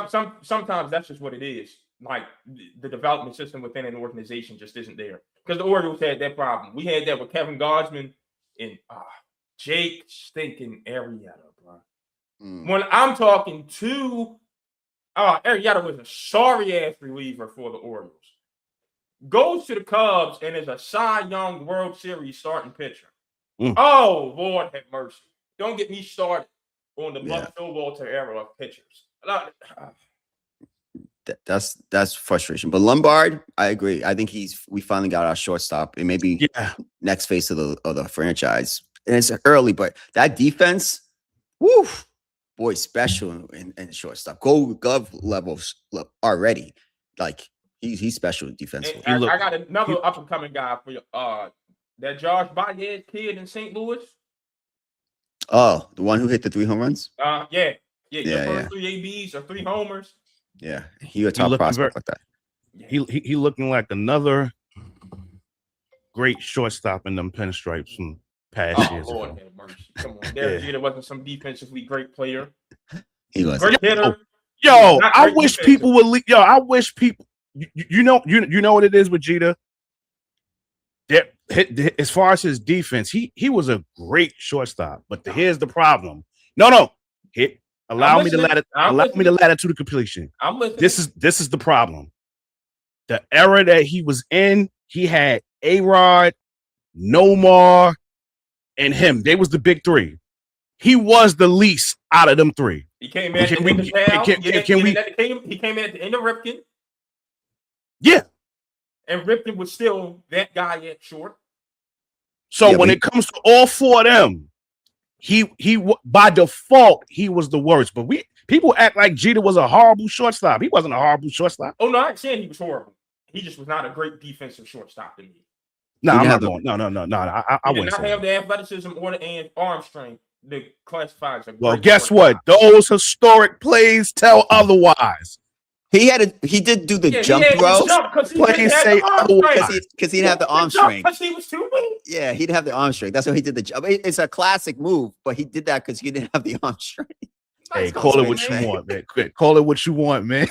sometimes that's just what it is. Like the development system within an organization just isn't there. Because the Orioles had that problem. We had that with Kevin Gausman and Jake stinking Arrieta, bro. When I'm talking to Arrieta was a sorry ass reliever for the Orioles. Goes to the Cubs and is a Cy Young World Series starting pitcher. Oh, Lord have mercy. Don't get me started on the Buck Showalter era of pitchers. That's frustration. But Lombard, I agree. I think we finally got our shortstop. It may be next face of the franchise. And it's early, but that defense, woo, boy, special in shortstop. Gold glove levels already. Like he's special defensively. I got another up and coming guy for you. That Josh Baez kid in St. Louis. Oh, the one who hit the 3 home runs? Yeah. 3 ABs or 3 homers. Yeah, he a top prospect like that. He looking like another great shortstop in them pinstripes from past years. Lord have mercy. Come on, there wasn't some defensively great player. He was great hitter. I wish people would. I wish people. You know what it is with Jeter. As far as his defense, he was a great shortstop. But here's the problem. Allow me to ladder to the completion. I'm listening. This is the problem. The era that he was in, he had A-Rod, Nomar, and him. They was the big 3. He was the least out of them 3. He came in at the end of he came in at the end of Ripken. Yeah. And Ripken was still that guy at short. So when it comes to all 4 of them, he by default he was the worst. But people act like Jeter was a horrible shortstop. He wasn't a horrible shortstop. Oh no, I ain't saying he was horrible. He just was not a great defensive shortstop to me. No, I'm not going. No. I did not have the athleticism or the arm strength that classifies as a well, guess what? Those historic plays tell otherwise. He did do the jump throw. Plays say otherwise because he didn't have the arm strength. Because he was too weak. Yeah, he didn't have the arm strength. That's why he did the jump. It's a classic move, but he did that because he didn't have the arm strength. Hey, call it what you want, man. Call it what you want, man.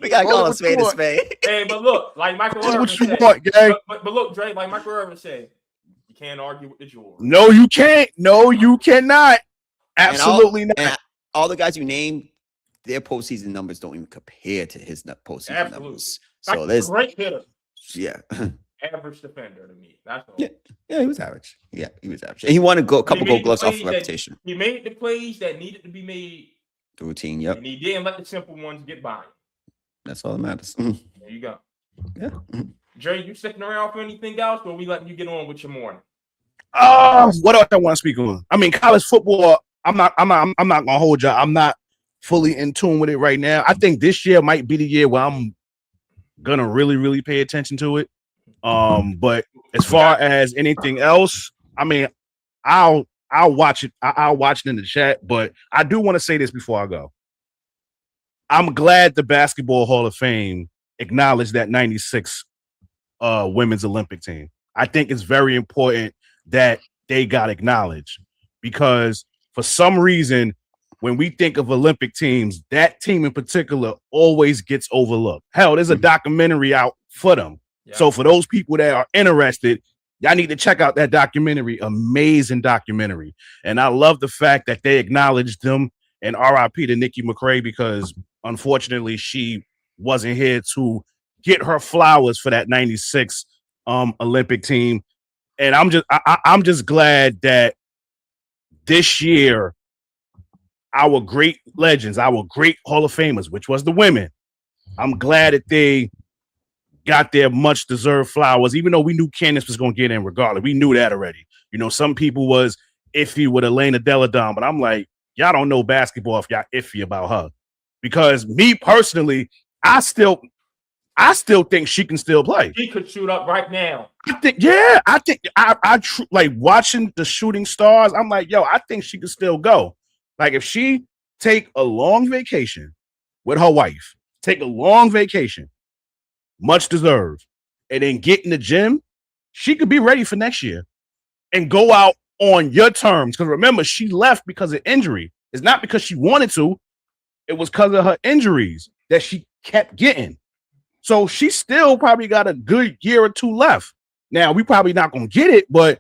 We gotta call a spade a spade. Hey, but look, like Michael Irvin said, but look, Dre, like Michael Irvin said, you can't argue with the Jordan. No, you can't. No, you cannot. Absolutely not. And all the guys you named, their postseason numbers don't even compare to his postseason numbers. So there's great hitter. Yeah. Average defender to me. That's all. Yeah, he was average. Yeah, he was average. And he won a couple gold gloves off of reputation. He made the plays that needed to be made. The routine, yep. And he didn't let the simple ones get by him. That's all that matters. There you go. Yeah. Jay, you sticking around for anything else, or are we letting you get on with your morning? What else I want to speak on? I mean, college football. I'm not gonna hold you. I'm not fully in tune with it right now. I think this year might be the year where I'm gonna really, really pay attention to it. But as far as anything else, I mean, I'll watch it. I'll watch it in the chat. But I do want to say this before I go. I'm glad the Basketball Hall of Fame acknowledged that 96 women's Olympic team. I think it's very important that they got acknowledged because for some reason, when we think of Olympic teams, that team in particular always gets overlooked. Hell, there's a documentary out for them. Yeah. So for those people that are interested, y'all need to check out that documentary. Amazing documentary. And I love the fact that they acknowledged them, and RIP to Nikki McRae, because unfortunately she wasn't here to get her flowers for that 96 Olympic team. And I'm just glad that this year our great legends, our great Hall of Famers, which was the women, I'm glad that they got their much deserved flowers, even though we knew Candace was going to get in regardless. We knew that already. You know, some people was iffy with Elena Deladon, but I'm like, y'all don't know basketball if y'all iffy about her. Because me personally, I still, I still think she can still play. She could shoot up right now. I think like watching the shooting stars. I'm like, yo, I think she could still go. Like if she take a long vacation with her wife, take a long vacation, much deserved, and then get in the gym, she could be ready for next year and go out on your terms. Because remember, she left because of injury. It's not because she wanted to. It was because of her injuries that she kept getting. So she still probably got a good year or two left. Now, we probably not going to get it, but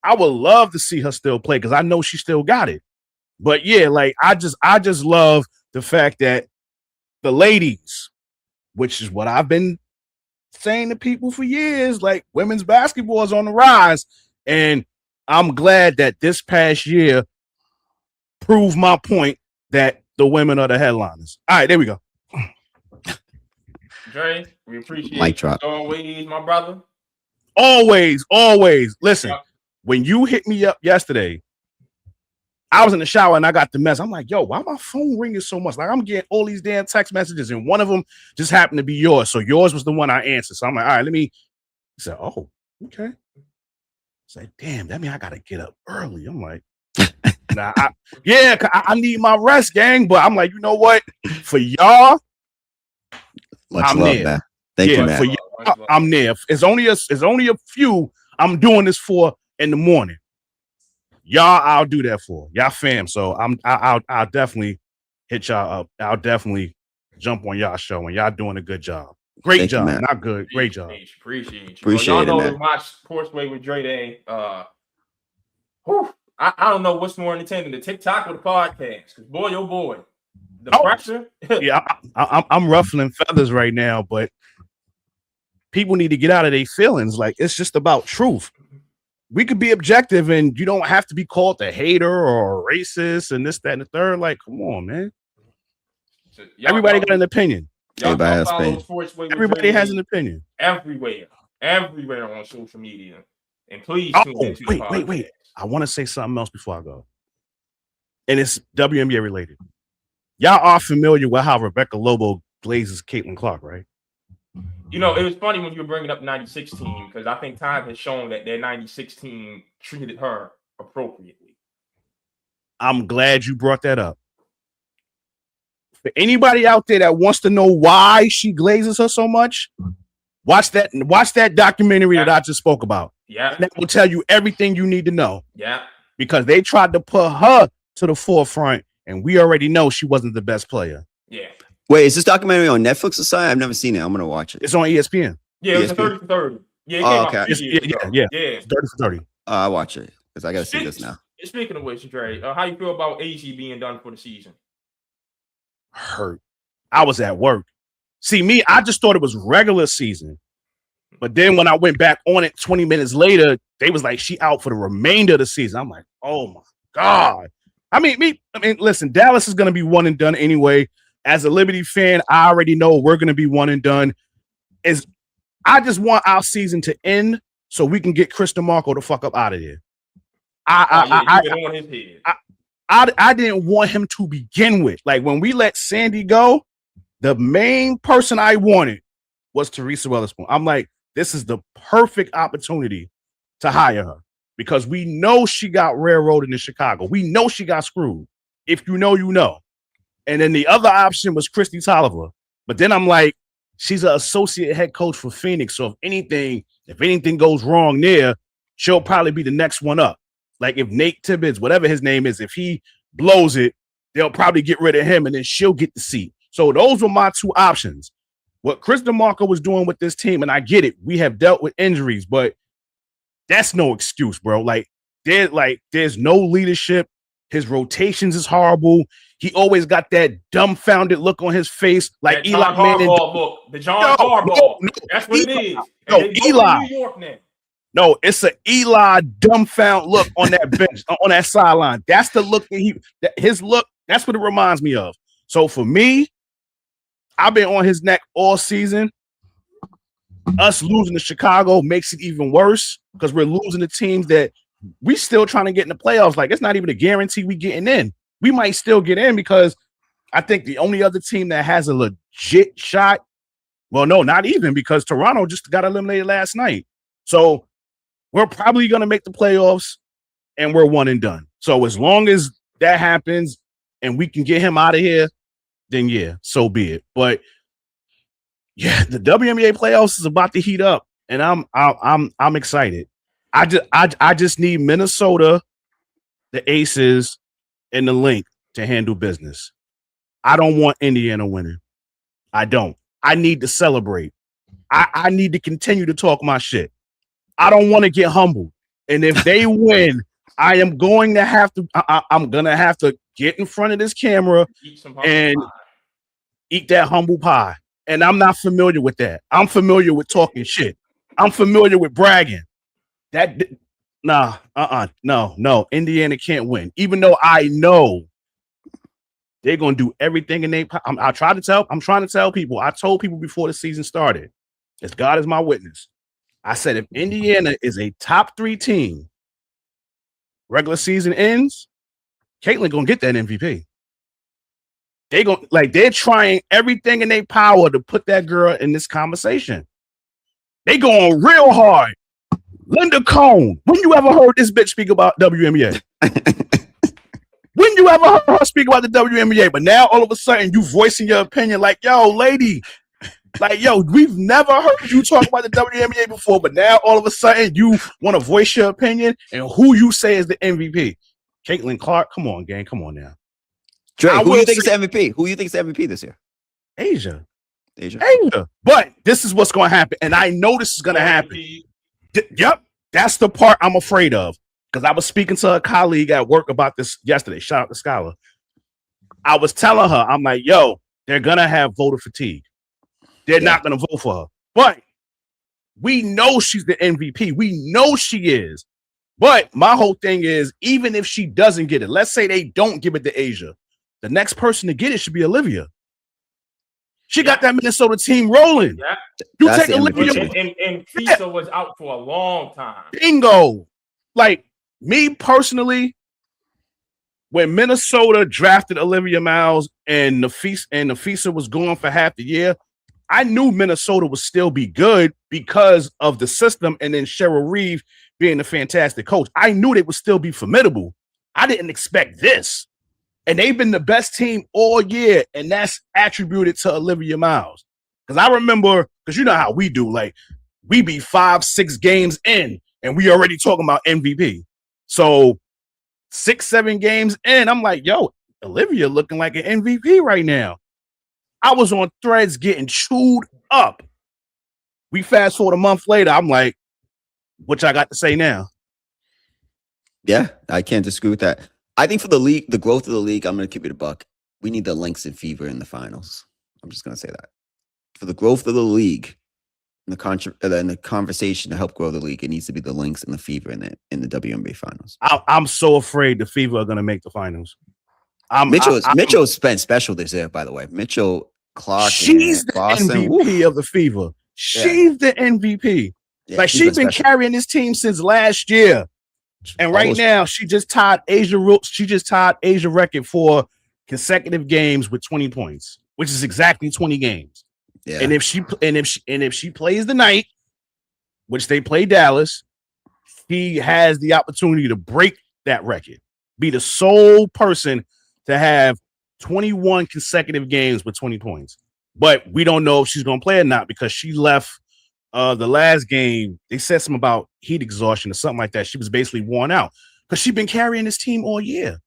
I would love to see her still play because I know she still got it. But yeah, like I just love the fact that the ladies, which is what I've been saying to people for years, like women's basketball is on the rise. And I'm glad that this past year proved my point that the women are the headliners. All right, there we go. Dre, we appreciate Mic drop. you always, my brother. Always. Listen, when you hit me up yesterday, I was in the shower and I got the mess. I'm like, yo, why my phone ringing so much? Like I'm getting all these damn text messages, and one of them just happened to be yours. So yours was the one I answered. So I'm like, all right, he said, oh, okay. I said, damn, that means I gotta get up early. I'm like, nah, I need my rest, gang. But I'm like, you know what? For y'all, much love, man. Thank you, man. For y'all, I'm there. It's only a few I'm doing this for in the morning. Y'all, I'll do that for y'all, fam. So I'll definitely hit y'all up. I'll definitely jump on y'all show, and y'all doing a good job. Great job, not good. Great job. Appreciate you. Y'all know to watch Sportsway with Dre Day. I don't know what's more entertaining, the TikTok or the podcast. Because boy, oh boy, the pressure. Yeah, I'm ruffling feathers right now, but people need to get out of their feelings. Like it's just about truth. We could be objective, and you don't have to be called a hater or a racist and this, that, and the third. Like, come on, man. So everybody got an opinion. Everybody has an opinion. Everywhere on social media. And please wait. I want to say something else before I go. And it's WNBA related. Y'all are familiar with how Rebecca Lobo glazes Caitlin Clark, right? You know, it was funny when you were bringing up 96 team because I think time has shown that their 96 team treated her appropriately. I'm glad you brought that up. For anybody out there that wants to know why she glazes her so much, watch that documentary that I just spoke about. Yeah. And that will tell you everything you need to know. Yeah. Because they tried to put her to the forefront, and we already know she wasn't the best player. Yeah. Wait, is this documentary on Netflix or something? I've never seen it. I'm gonna watch it. It's on ESPN. Yeah, it's 30 for 30. Yeah, okay. Yeah. 30 for 30. I watch it because I gotta see this now. Speaking of which, Dre, how you feel about AG being done for the season? Hurt. I was at work. See, me, I just thought it was regular season. But then when I went back on it 20 minutes later, they was like, she out for the remainder of the season. I'm like, oh my God. I mean, listen, Dallas is going to be one and done anyway. As a Liberty fan, I already know we're going to be one and done. I just want our season to end so we can get Chris DeMarco the fuck up out of here. I didn't want him to begin with. Like when we let Sandy go, the main person I wanted was Teresa Weatherspoon. I'm like, this is the perfect opportunity to hire her because we know she got railroaded in Chicago. We know she got screwed. If you know, you know. And then the other option was Christy Tolliver. But then I'm like, she's an associate head coach for Phoenix. So if anything goes wrong there, she'll probably be the next one up. Like if Nate Tibbetts, whatever his name is, if he blows it, they'll probably get rid of him and then she'll get the seat. So those were my two options. What Chris DeMarco was doing with this team, and I get it, we have dealt with injuries, but that's no excuse, bro. There's no leadership. His rotations is horrible. He always got that dumbfounded look on his face, like that Eli Manning. Look, the John Harbaugh. No, that's what Eli, it is. No, Eli. New York now. No, it's an Eli dumbfound look on that bench, on that sideline. That's the look his look. That's what it reminds me of. So for me, I've been on his neck all season. Us losing to Chicago makes it even worse because we're losing to teams that we still trying to get in the playoffs. Like it's not even a guarantee we getting in. We might still get in because I think the only other team that has a legit shot Well, no, not even, because Toronto just got eliminated last night. So we're probably going to make the playoffs and we're one and done. So as long as that happens and we can get him out of here, then yeah, so be it. But yeah, the WNBA playoffs is about to heat up, and I'm excited. I just need Minnesota, the Aces, and the Link to handle business. I don't want Indiana winning. I don't. I need to celebrate. I need to continue to talk my shit. I don't want to get humbled. And if they win, I am going to have to. I'm gonna have to get in front of this camera and eat that humble pie. And I'm not familiar with that. I'm familiar with talking shit. I'm familiar with bragging. No. Indiana can't win, even though I know they're gonna do everything in their power. I'm trying to tell people. I told people before the season started, as God is my witness. I said, if Indiana is a top 3 team, regular season ends, Caitlin gonna get that MVP. They're trying everything in their power to put that girl in this conversation. They going real hard. Linda Cohn, when you ever heard this bitch speak about WNBA? When you ever heard her speak about the WNBA? But now all of a sudden you voicing your opinion like, yo, lady, like, yo, we've never heard you talk about the WNBA before, but now all of a sudden you want to voice your opinion and who you say is the MVP. Caitlin Clark, come on, gang, come on now. Dre, who do you think is the MVP? Who do you think is the MVP this year? Asia. But this is what's going to happen, and I know this is going to happen. Yep, that's the part I'm afraid of, because I was speaking to a colleague at work about this yesterday. Shout out to Skylar. I was telling her, I'm like, yo, they're going to have voter fatigue. They're not going to vote for her. But we know she's the MVP. We know she is. But my whole thing is, even if she doesn't get it, let's say they don't give it to Asia, the next person to get it should be Olivia. She got that Minnesota team rolling. Yeah. You take Olivia. And Fisa was out for a long time. Bingo. Like, me personally, when Minnesota drafted Olivia Miles and Nafisa was going for half the year, I knew Minnesota would still be good because of the system, and then Cheryl Reeve being a fantastic coach. I knew they would still be formidable. I didn't expect this. And they've been the best team all year, and that's attributed to Olivia Miles. Because I remember, because you know how we do, like, we be 5-6 games in, and we already talking about MVP. So 6-7 games in, I'm like, yo, Olivia looking like an MVP right now. I was on Threads getting chewed up. We fast forward a month later, I'm like, what y'all got to say now? Yeah, I can't disagree with that. I think for the league, the growth of the league, I'm going to keep it a buck. We need the Lynx and Fever in the finals. I'm just going to say that. For the growth of the league, in the conversation to help grow the league, it needs to be the Lynx and the Fever in the WNBA finals. I'm so afraid the Fever are going to make the finals. Mitchell spent special this year, by the way. Mitchell Clark. She's the Boston. MVP of the Fever. She's the MVP. Yeah, like, she's been carrying this team since last year. And right now, she just tied Asia record for consecutive games with 20 points, which is exactly 20 games. Yeah. And if she plays the night, which they play Dallas, she has the opportunity to break that record, be the sole person to have 21 consecutive games with 20 points. But we don't know if she's going to play or not, because she left the last game. They said something about heat exhaustion or something like that. She was basically worn out because she's been carrying this team all year.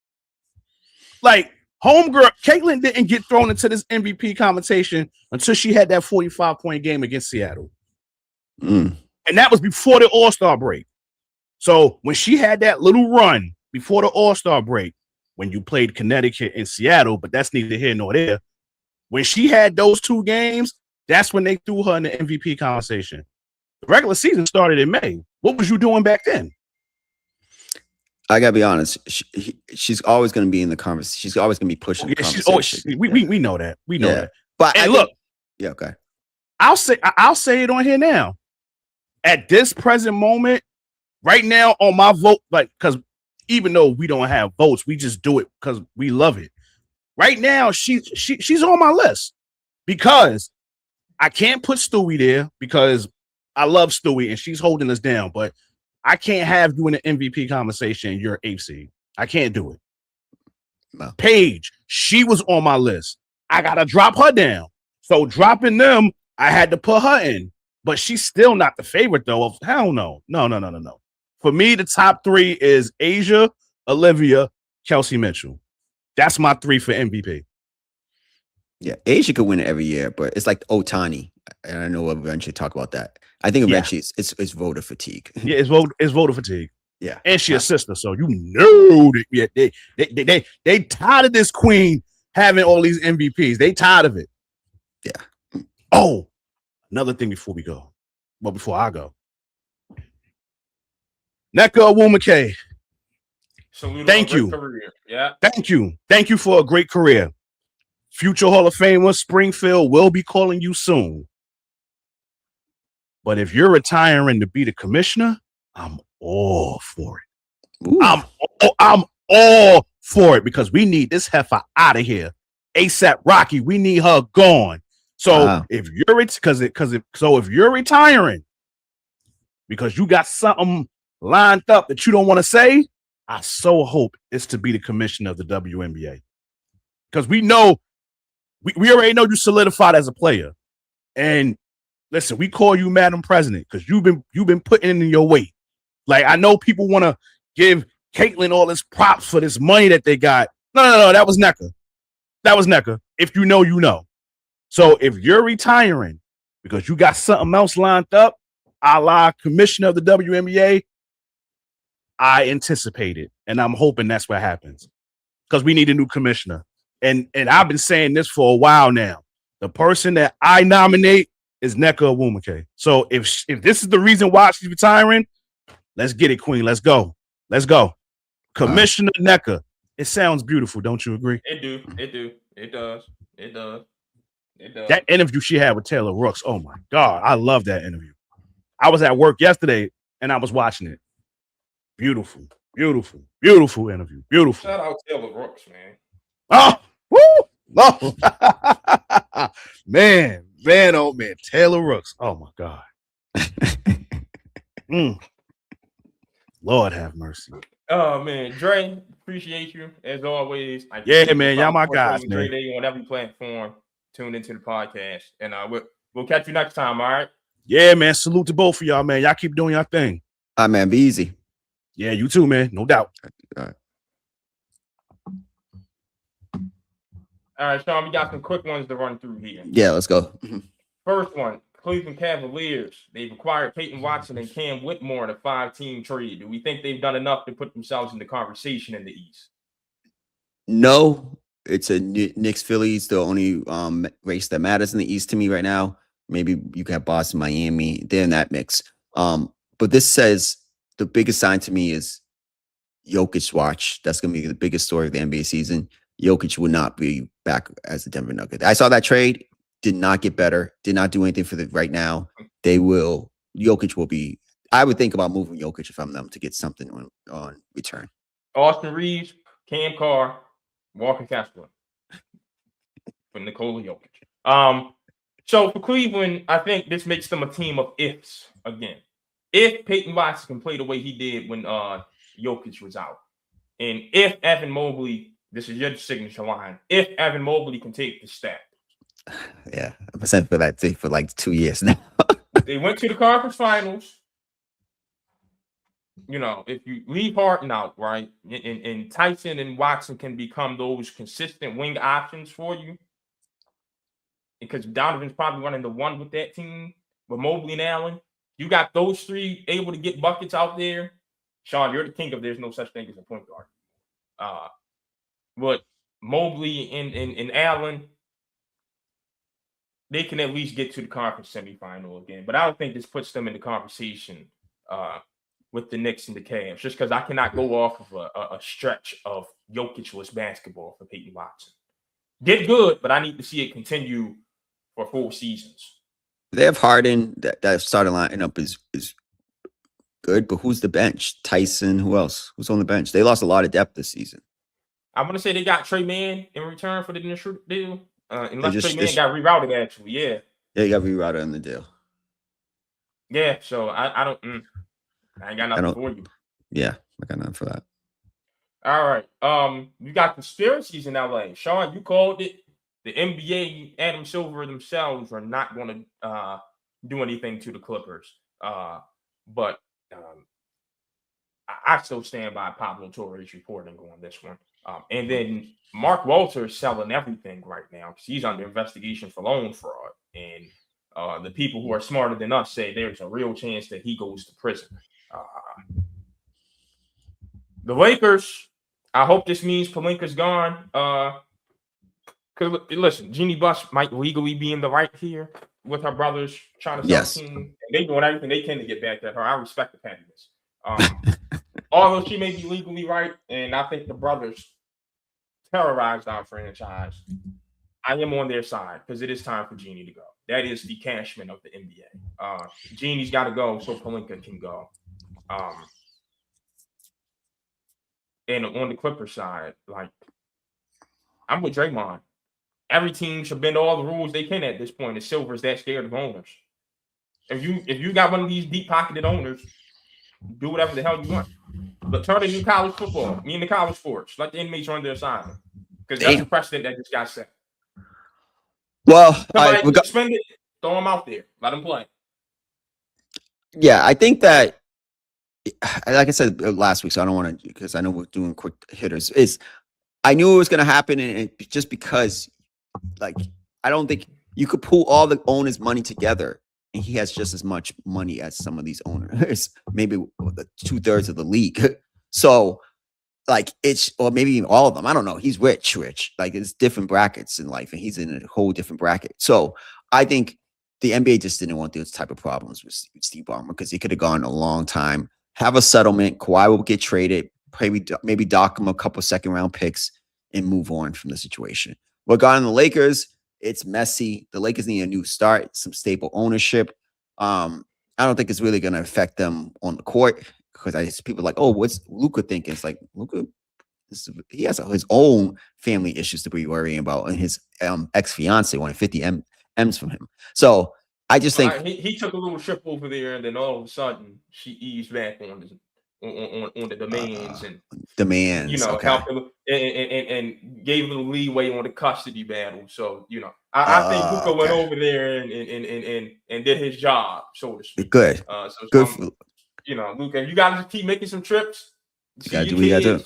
Like, homegirl, Caitlin didn't get thrown into this MVP conversation until she had that 45-point game against Seattle. And that was before the All-Star break. So when she had that little run before the All-Star break, when you played Connecticut and Seattle, but that's neither here nor there. When she had those 2 games, that's when they threw her in the MVP conversation. The regular season started in May. What was you doing back then? I gotta be honest. She's always going to be in the conversation. She's always going to be pushing the conversation. We know that. We know that. But okay. I'll say it on here now. At this present moment, right now on my vote, like, because even though we don't have votes, we just do it because we love it. Right now, she's on my list because I can't put Stewie there because I love Stewie and she's holding us down, but I can't have you in an MVP conversation. You're eighth seed. I can't do it. No. Paige, she was on my list. I gotta drop her down. So dropping them, I had to put her in, but she's still not the favorite though. Hell no. No. For me, the top 3 is Asia, Olivia, Kelsey Mitchell. That's my 3 for MVP. Yeah, Asia could win it every year, but it's like Otani, and I know we'll eventually talk about that. I think eventually it's voter fatigue. Yeah, it's voter fatigue. Yeah, and she a sister, so you know that they tired of this queen having all these MVPs. They tired of it. Yeah. Oh, another thing before we go. Well, before I go, Nneka Onwuemeke. Thank you. Yeah. Thank you for a great career. Future Hall of Famer, Springfield will be calling you soon. But if you're retiring to be the commissioner, I'm all for it. Ooh. I'm all for it because we need this heifer out of here. ASAP Rocky, we need her gone. So if you're retiring because you got something lined up that you don't want to say, I so hope it's to be the commissioner of the WNBA. Because we know we already know you solidified as a player. And listen, we call you Madam President because you've been putting in your weight. Like, I know people want to give Caitlyn all this props for this money that they got. No, that was Nneka. If you know, you know. So if you're retiring because you got something else lined up, a la commissioner of the WNBA, I anticipate it. And I'm hoping that's what happens because we need a new commissioner. And I've been saying this for a while now. The person that I nominate is Nneka Onwuemeke. So if this is the reason why she's retiring, let's get it, Queen. Let's go. Commissioner Nneka. It sounds beautiful. Don't you agree? It does. That interview she had with Taylor Rooks. Oh my God. I love that interview. I was at work yesterday and I was watching it. Beautiful interview. Beautiful. Shout out Taylor Rooks, man. Oh, woo! No. man, oh man. Taylor Rooks. Oh my God. Lord have mercy. Oh man, Dre, appreciate you as always. Man, y'all my guys, man. Dre Day on every platform. Tune into the podcast, and we'll catch you next time. All right. Yeah, man. Salute to both of y'all, man. Y'all keep doing your thing. All right, man. Be easy. Yeah, you too, man. No doubt. All right, Sean. We got some quick ones to run through here. Yeah, let's go. First one. Cleveland Cavaliers, they've acquired Peyton Watson and Cam Whitmore in a 5-team trade. Do we think they've done enough to put themselves in the conversation in the East? No, it's a Knicks Phillies, the only race that matters in the East to me right now. Maybe you can have Boston, Miami, they're in that mix. But this says the biggest sign to me is Jokic watch. That's going to be the biggest story of the NBA season. Jokic will not be back as a Denver Nugget. I saw that trade. Did not get better, did not do anything for the right now. Jokic will be, I would think about moving Jokic if I'm them to get something on return. Austin Reeves, Cam Carr, Walker Kessler for Nikola Jokic. So for Cleveland, I think this makes them a team of ifs again. If Peyton Watson can play the way he did when Jokic was out, and if Evan Mobley, this is your signature line, if Evan Mobley can take the step. Yeah, I've been saying for that thing for like 2 years now. They went to the conference finals. You know, if you leave Harden out, right, and Tyson and Watson can become those consistent wing options for you, because Donovan's probably running the one with that team, with Mobley and Allen. You got those three able to get buckets out there. Sean, you're the king of there's no such thing as a point guard. But Mobley and Allen, they can at least get to the conference semifinal again. But I don't think this puts them in the conversation with the Knicks and the Cavs, just because I cannot go off of a stretch of Jokic-less basketball for Peyton Watson. Get good, but I need to see it continue for 4 seasons. They have Harden. That starting lineup is good, but who's the bench? Tyson, who else? Who's on the bench? They lost a lot of depth this season. I'm going to say they got Trey Mann in return for the initial deal. Unless Trey Mann got rerouted, actually, yeah. Yeah, you got rerouted in the deal. Yeah, so I ain't got nothing for you. Yeah, I got nothing for that. All right. You got conspiracies in LA. Sean, you called it. The NBA, Adam Silver themselves are not going to do anything to the Clippers. But I still stand by Pablo Torre's reporting on this one. And then Mark Walter's selling everything right now because he's under investigation for loan fraud. And the people who are smarter than us say there's a real chance that he goes to prison. The Lakers, I hope this means Pelinka's gone. Because listen, Jeannie Buss might legally be in the right here with her brothers trying to sell the team. They doing everything they can to get back at her. I respect the pettiness. Although she may be legally right, and I think the brothers terrorized our franchise, I am on their side because it is time for Jeannie to go. That is the cashman of the NBA. Jeannie's got to go so Pelinka can go. And on the Clipper side, like, I'm with Draymond. Every team should bend all the rules they can at this point. And Silver's that scared of owners. If you got one of these deep-pocketed owners, do whatever the hell you want. But turn it into college football. Me and the college sports. Let the inmates run their assignment. Because that's the precedent that just got set. Well, spend it, throw them out there. Let them play. Yeah, I think that, like I said last week, so I don't want to, because I know we're doing quick hitters, I knew it was going to happen, and just because, like, I don't think you could pull all the owners' money together, and he has just as much money as some of these owners, maybe 2/3 of the league. So, like, or maybe even all of them. I don't know. He's rich. Like, it's different brackets in life, and he's in a whole different bracket. So, I think the NBA just didn't want those type of problems with Steve Ballmer because he could have gone a long time, have a settlement. Kawhi will get traded, maybe dock him a couple second-round picks, and move on from the situation. Regarding the Lakers, it's messy. The Lakers need a new start, some stable ownership. I don't think it's really going to affect them on the court because people are like, oh, what's Luka thinking? It's like, Luka, he has his own family issues to be worrying about, and his ex-fiance wanted 50 M's from him. So I just think he took a little trip over there, and then all of a sudden she eased back on the demands and okay. helped him and gave him leeway on the custody battle. So I think Luka went over there and did his job, so to speak. Good. Luka, you got to keep making some trips. You got to do what you got to do.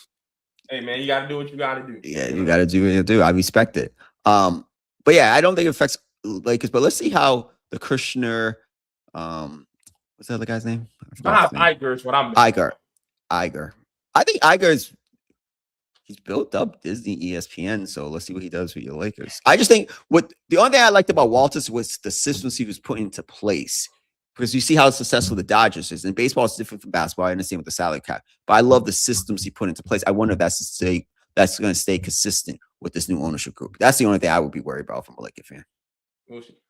Hey man, you got to do what you got to do. Yeah, you got to do what you do. I respect it. But yeah, I don't think it affects Lakers. But let's see how the Kushner, what's the other guy's name? Iger is what I'm. Iger. I think he's built up Disney, ESPN. So let's see what he does with your Lakers. I just think the only thing I liked about Walters was the systems he was putting into place. Because you see how successful the Dodgers is. And baseball is different from basketball. I understand with the salary cap. But I love the systems he put into place. I wonder if that's going to stay consistent with this new ownership group. That's the only thing I would be worried about from a Lakers fan.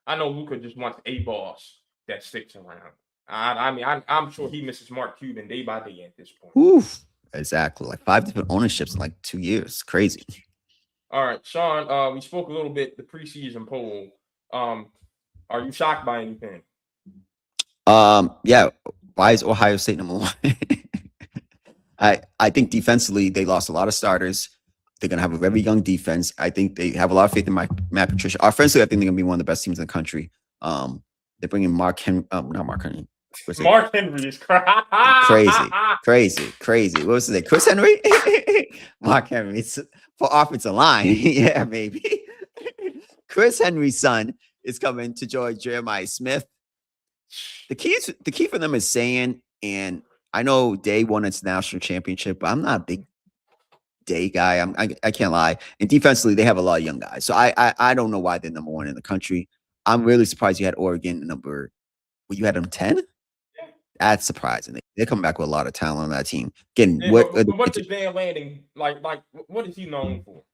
I know Luka just wants a boss that sticks around. I mean, I'm sure he misses Mark Cuban day by day at this point. Oof, exactly. Like 5 different ownerships in like 2 years. Crazy. All right, Sean, we spoke a little bit, the preseason poll. Are you shocked by anything? Yeah. Why is Ohio State number 1? I think defensively they lost a lot of starters. They're gonna have a very young defense. I think they have a lot of faith in Matt Patricia. Offensively, I think they're gonna be one of the best teams in the country. They're bringing Mark Henry. Not Mark Henry. Mark Henry is crazy. What was his name? Chris Henry? Mark Henry. It's for offensive line. Yeah, maybe. Chris Henry's son is coming to join Jeremiah Smith. The key for them is saying, and I know Day won its national championship, but I'm not a big Day guy. I can't lie. And defensively, they have a lot of young guys. So I don't know why they're number 1 in the country. I'm really surprised you had Oregon you had them 10? That's surprising. They're coming back with a lot of talent on that team. Again, what is Dan Lanning like? What is he known for?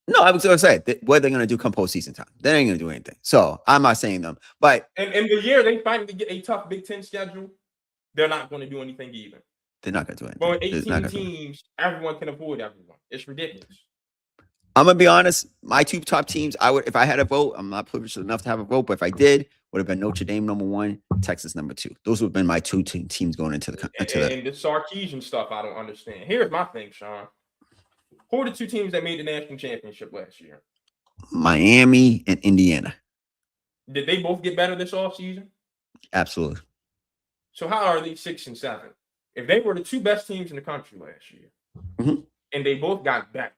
No, I was going to say what are they going to do come postseason time? They ain't going to do anything. So I'm not saying them, but in the year they finally get a tough Big Ten schedule, they're not going to do anything either. They're not going to do anything. But 18 teams, everyone can avoid everyone. It's ridiculous. I'm gonna be honest. My two top teams, I would, if I had a vote, I'm not privileged enough to have a vote, but if I did, would have been Notre Dame #1, Texas #2. Those would have been my two teams going into the. And the Sarkisian stuff, I don't understand. Here's my thing, Sean. Who are the two teams that made the national championship last year? Miami and Indiana. Did they both get better this offseason? Absolutely. So how are they 6 and 7? If they were the two best teams in the country last year, and they both got better,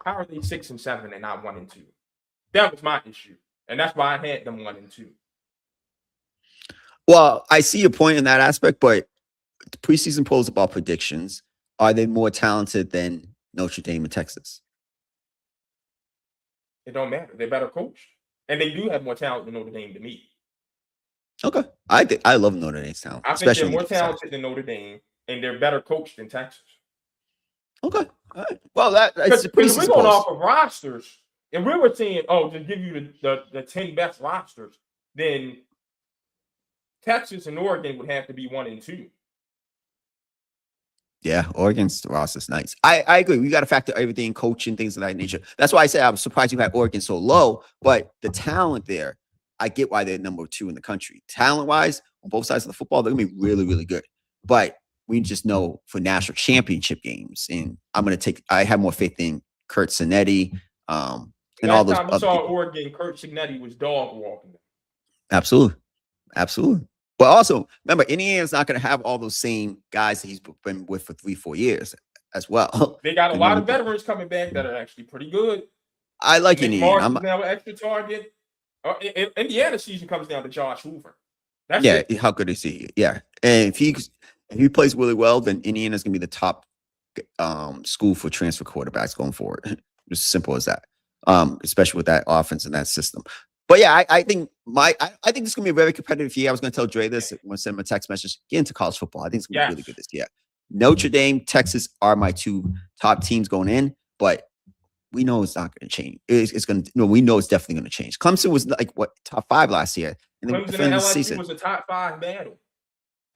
how are they 6 and 7 and not 1 and 2? That was my issue, and that's why I had them 1 and 2. Well, I see your point in that aspect, but the preseason polls about predictions. Are they more talented than Notre Dame and Texas? It don't matter. They're better coached, and they do have more talent than Notre Dame to me. Okay, I love Notre Dame's talent. I think they're more talented than Notre Dame, and they're better coached than Texas. Okay, all right. Well, that's because we're going off of rosters, and we were saying, oh, to give you the 10 best rosters, then Texas and Oregon would have to be 1 and 2. Yeah, Oregon's roster's nice. I agree. We got to factor everything, coaching, things of that nature. That's why I say I'm surprised you had Oregon so low, but the talent there, I get why they're #2 in the country. Talent-wise, on both sides of the football, they're going to be really, really good. But we just know for national championship games, and I have more faith in Kurt Cinetti, and all those. Last time we saw Oregon, Kurt Cinetti was dog walking. Absolutely. But also, remember, Indiana's not going to have all those same guys that he's been with for 3-4 years as well. They got a lot of veterans coming back that are actually pretty good. I like Indiana. I'm now an extra target. Indiana season comes down to Josh Hoover. How good is he? Yeah, and if he plays really well, then Indiana's going to be the top school for transfer quarterbacks going forward. It's simple as that. Especially with that offense and that system. But yeah, I think I think this is gonna be a very competitive year. I was gonna tell Dre this. I'm gonna send him a text message. Get into college football. I think it's gonna be really good this year. Notre Dame, Texas are my two top teams going in, but we know it's not gonna change. It's gonna. No, we know it's definitely gonna change. Clemson was like top 5 last year, and then Clemson and LSU was a top 5 battle.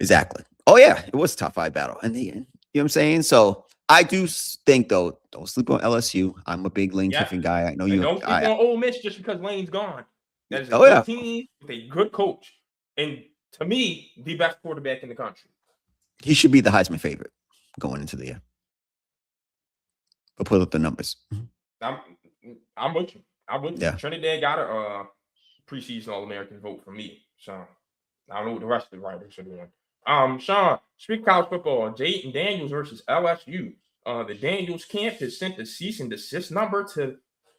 Exactly. Oh yeah, it was a top 5 battle in the end. You know what I'm saying? So I do think though, don't sleep on LSU. I'm a big Lane Kiffin guy. I know you. Don't sleep on Ole Miss just because Lane's gone. That is a good team with a good coach. And to me, the best quarterback in the country. He should be the Heisman favorite going into the year. Go put up the numbers. I'm with you. Yeah. Trinidad got a preseason All-American vote for me. So I don't know what the rest of the writers are doing. Sean, speaking of college football, Jayden Daniels versus LSU. The Daniels camp has sent a cease and desist number to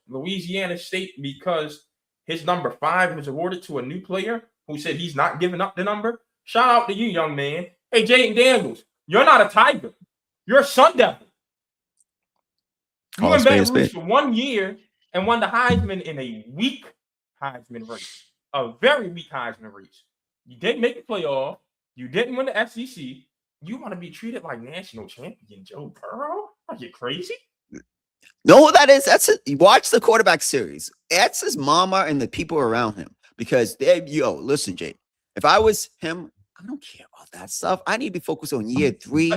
Louisiana State because his number 5 was awarded to a new player who said he's not giving up the number. Shout out to you, young man. Hey, Jayden Daniels, you're not a Tiger. You're a Sun Devil. You went back for 1 year and won the Heisman in a weak Heisman race. A very weak Heisman race. You didn't make the playoff. You didn't win the SEC. You want to be treated like national champion Joe Burrow? Are you crazy? No, that is. That's it. Watch the quarterback series. That's his mama and the people around him. Because listen, Jay. If I was him, I don't care about that stuff. I need to be focused on year 3.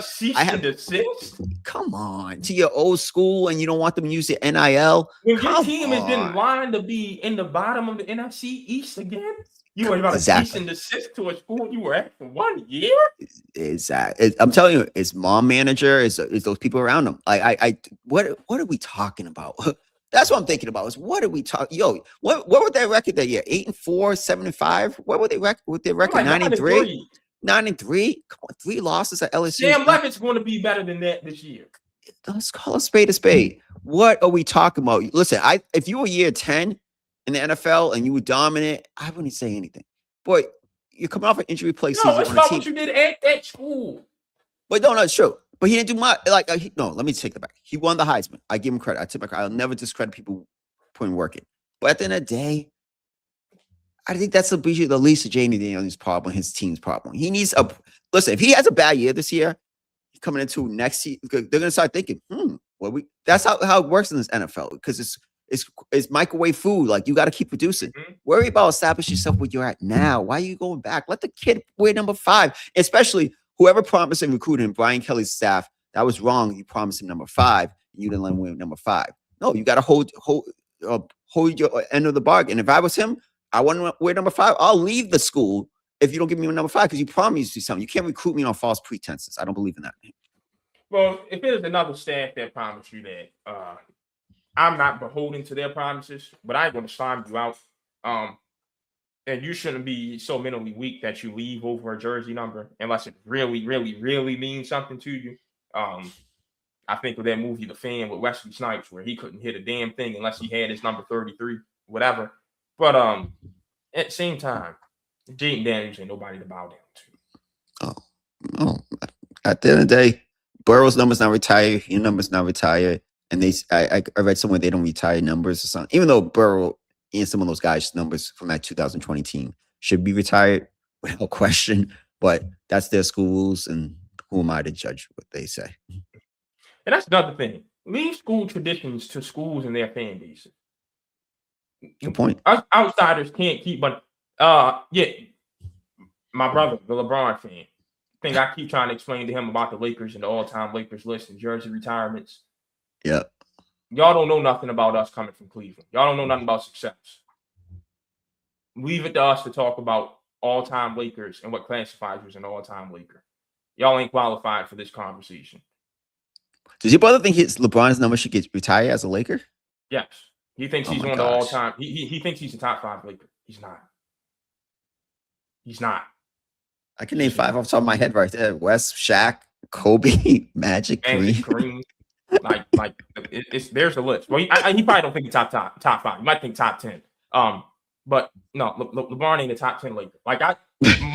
Come on, to your old school, and you don't want them to use the NIL. When your team is in line to be in the bottom of the NFC East again, you were about to cease and desist to a school you were at for 1 year. I'm telling you, it's mom manager, is those people around him. What are we talking about? That's what I'm thinking about. Is what are we talking? What were their record that year? 8-4, 7-5. What were they with their record? 9-3. 9-3. Come on, 3 losses at LSU. Sam Levitt's going to be better than that this year. Let's call a spade a spade. What are we talking about? Listen, if you were year 10 in the NFL and you were dominant, I wouldn't say anything. Boy, you're coming off an injury play season. No, it's not what you did at that school. But no, it's true. But he didn't do much. No, let me take that back. He won the Heisman. I give him credit. I take back. I'll never discredit people putting work in. But at the end of the day, I think that's the least of Jayden Daniels' problem, his team's problem. He needs listen. If he has a bad year this year, coming into next year, they're gonna start thinking, that's how it works in this NFL, because it's microwave food. Like, you got to keep producing. Worry about establishing yourself where you're at now. Why are you going back? Let the kid wear number 5, especially whoever promised and recruited him, Brian Kelly's staff. That was wrong. You promised him number 5, and you didn't let him wear number 5. No, you got to hold your end of the bargain. If I was him, I want to wear number 5. I'll leave the school if you don't give me a number 5 because you promised me something. You can't recruit me on false pretenses. I don't believe in that. Well, if there's another staff that promised you that, I'm not beholden to their promises, but I'm going to sign you out. And you shouldn't be so mentally weak that you leave over a jersey number unless it really, really, really means something to you. I think of that movie, The Fan, with Wesley Snipes, where he couldn't hit a damn thing unless he had his number 33, whatever. But at the same time, Jaden Daniels ain't nobody to bow down to. Oh. At the end of the day, Burrow's number's not retired. Your number's not retired. And I read somewhere they don't retire numbers or something. Even though Burrow and some of those guys' numbers from that 2020 team should be retired without question. But that's their school rules, and who am I to judge what they say? And that's another thing. Leave school traditions to schools and their fan bases. Good point. Us outsiders can't keep, but yeah, my brother, the LeBron fan, thing I keep trying to explain to him about the Lakers and the all-time Lakers list and jersey retirements. Yeah. Y'all don't know nothing about us coming from Cleveland. Y'all don't know nothing about success. Leave it to us to talk about all-time Lakers and what classifies as an all-time Laker. Y'all ain't qualified for this conversation. Does your brother think LeBron's number should get retired as a Laker? Yes. He thinks he's one of the all-time. He thinks he's a top 5 Laker. He's not. He's not. I can name 5 off the top of my head right there. West, Shaq, Kobe, Magic, Kareem. There's a list. Well, he probably don't think he's top 5. He might think top 10. But no, LeBron ain't a top 10 Laker. Like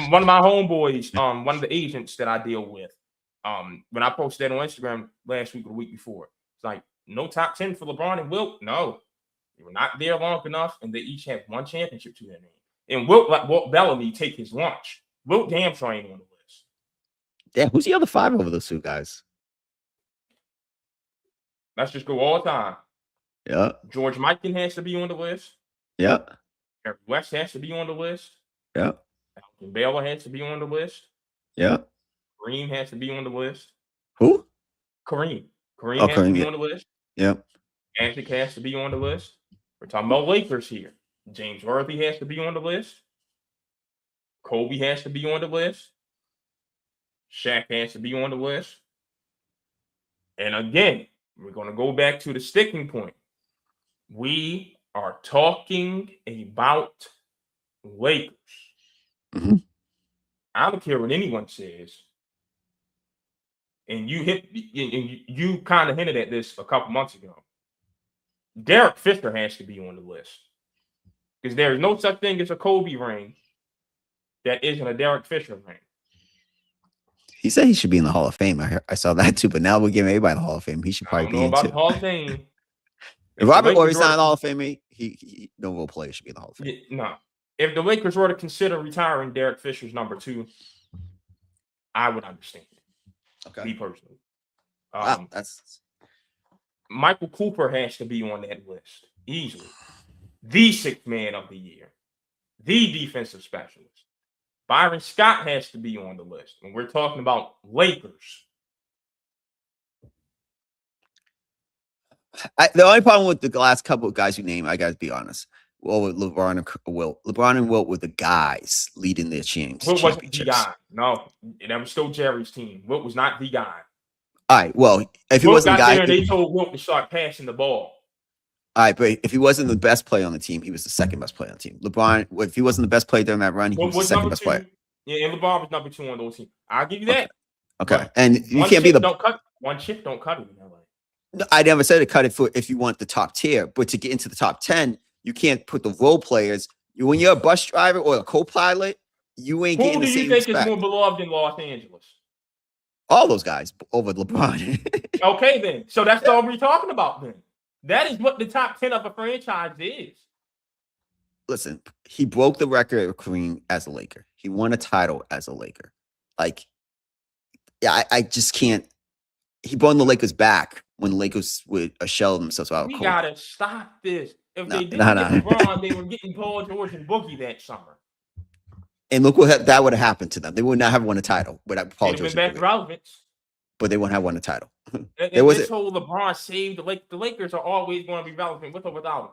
one of my homeboys, one of the agents that I deal with, when I posted that on Instagram last week or the week before, it's like no top 10 for LeBron and Wilt. No, they were not there long enough, and they each have 1 championship to their name. And Wilt let Walt Bellamy take his lunch. Wilt damn sure ain't on the list. Yeah, who's the other 5 over those 2 guys? Let's just go all time. Yeah. George Mikan has to be on the list. Yeah. Eric West has to be on the list. Yeah. Alvin Baylor has to be on the list. Yeah. Kareem has to be on the list. Who? Kareem. Kareem has to be on the list. Yeah. Magic has to be on the list. We're talking about Lakers here. James Worthy has to be on the list. Kobe has to be on the list. Shaq has to be on the list. And again, we're going to go back to the sticking point. We are talking about Lakers. Mm-hmm. I don't care what anyone says. And you kind of hinted at this a couple months ago. Derek Fisher has to be on the list. Because there is no such thing as a Kobe ring that isn't a Derek Fisher ring. He said he should be in the Hall of Fame. I saw that too, but now we're giving everybody the Hall of Fame. He should probably be in too. The Hall of Fame. If Robert Horry's not in the Hall of Fame, he no role player should be in the Hall of Fame. No. If the Lakers were to consider retiring Derek Fisher's number 2, I would understand it. Okay. Me personally. Wow, Michael Cooper has to be on that list. Easily. The 6th man of the year. The defensive specialist. Byron Scott has to be on the list when we're talking about Lakers. The only problem with the last couple of guys you named, I got to be honest. Well, with LeBron and Wilt. LeBron and Wilt were the guys leading their championships. Wilt wasn't the guy. No, that was still Jerry's team. Wilt was not the guy. All right, well, if he wasn't the guy, there, they told Wilt to start passing the ball. All right, but if he wasn't the best player on the team, he was the second best player on the team. LeBron, if he wasn't the best player during that run, he was the second best player. Yeah, and LeBron was number 2 on those teams. I'll give you that. Okay. And you can't be one chip don't cut it in LA. No, I never said to cut it for if you want the top tier, but to get into the top 10, you can't put the role players. When you're a bus driver or a co-pilot, you ain't getting the same respect. Who do you think is more beloved in Los Angeles? All those guys over LeBron. Okay, then. So that's all we're talking about then. That is what the top 10 of a franchise is. Listen, he broke the record of Kareem as a Laker. He won a title as a Laker. Like, yeah, I just can't. He brought the Lakers back when the Lakers would shell themselves out. We gotta stop this. If they didn't get LeBron, they were getting Paul George and Boogie that summer. And look what that would have happened to them. They would not have won a title without Paul George. Been back relevance. but they won't have won a title. And this whole LeBron saved the Lakers are always going to be relevant with or without him.